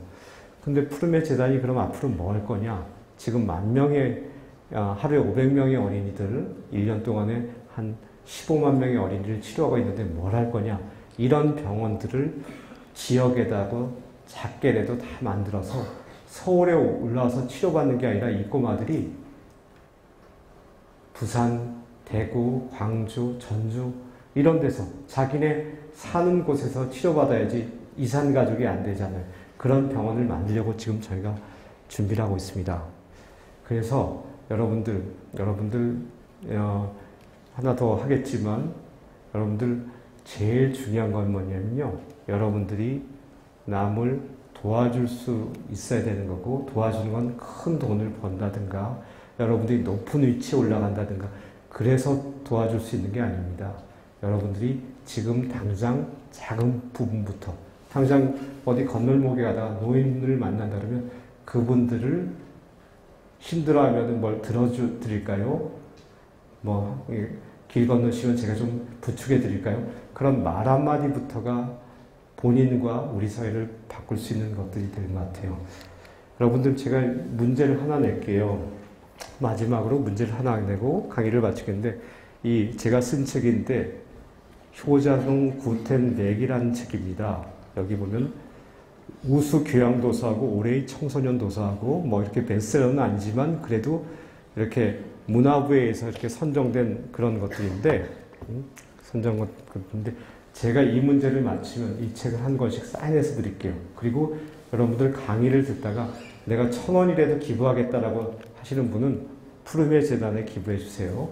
[SPEAKER 1] 근데 푸르메 재단이 그럼 앞으로 뭐 할 거냐? 지금 10,000명의 하루에 500명의 어린이들을 1년 동안에 한 15만 명의 어린이를 치료하고 있는데 뭘 할 거냐? 이런 병원들을 지역에다가 작게라도 다 만들어서 서울에 올라와서 치료받는 게 아니라 이 꼬마들이 부산, 대구, 광주, 전주 이런 데서 자기네 사는 곳에서 치료받아야지 이산 가족이 안 되잖아요. 그런 병원을 만들려고 지금 저희가 준비를 하고 있습니다. 그래서 여러분들 하나 더 하겠지만, 여러분들 제일 중요한 건 뭐냐면요, 여러분들이 남을 도와줄 수 있어야 되는 거고, 도와주는 건 큰 돈을 번다든가 여러분들이 높은 위치에 올라간다든가 그래서 도와줄 수 있는 게 아닙니다. 여러분들이 지금 당장 작은 부분부터, 당장 어디 건널목에 가다가 노인을 만난다 그러면 그분들을 힘들어하면 뭘 들어드릴까요? 뭐 길 건너시면 제가 좀 부축해 드릴까요? 그런 말 한마디부터가 본인과 우리 사회를 바꿀 수 있는 것들이 될 것 같아요. 여러분들, 제가 문제를 하나 낼게요. 마지막으로 문제를 하나 내고 강의를 마치겠는데, 제가 쓴 책인데 효자동 구텐백이라는 책입니다. 여기 보면 우수 교양도서하고 올해의 청소년 도서하고 뭐 이렇게 베스트셀러는 아니지만 그래도 이렇게 문화부에서 이렇게 선정된 그런 것들인데, 제가 이 문제를 마치면 이 책을 한 권씩 사인해서 드릴게요. 그리고 여러분들 강의를 듣다가 내가 1,000원이라도 기부하겠다라고 하시는 분은 푸르메 재단에 기부해 주세요.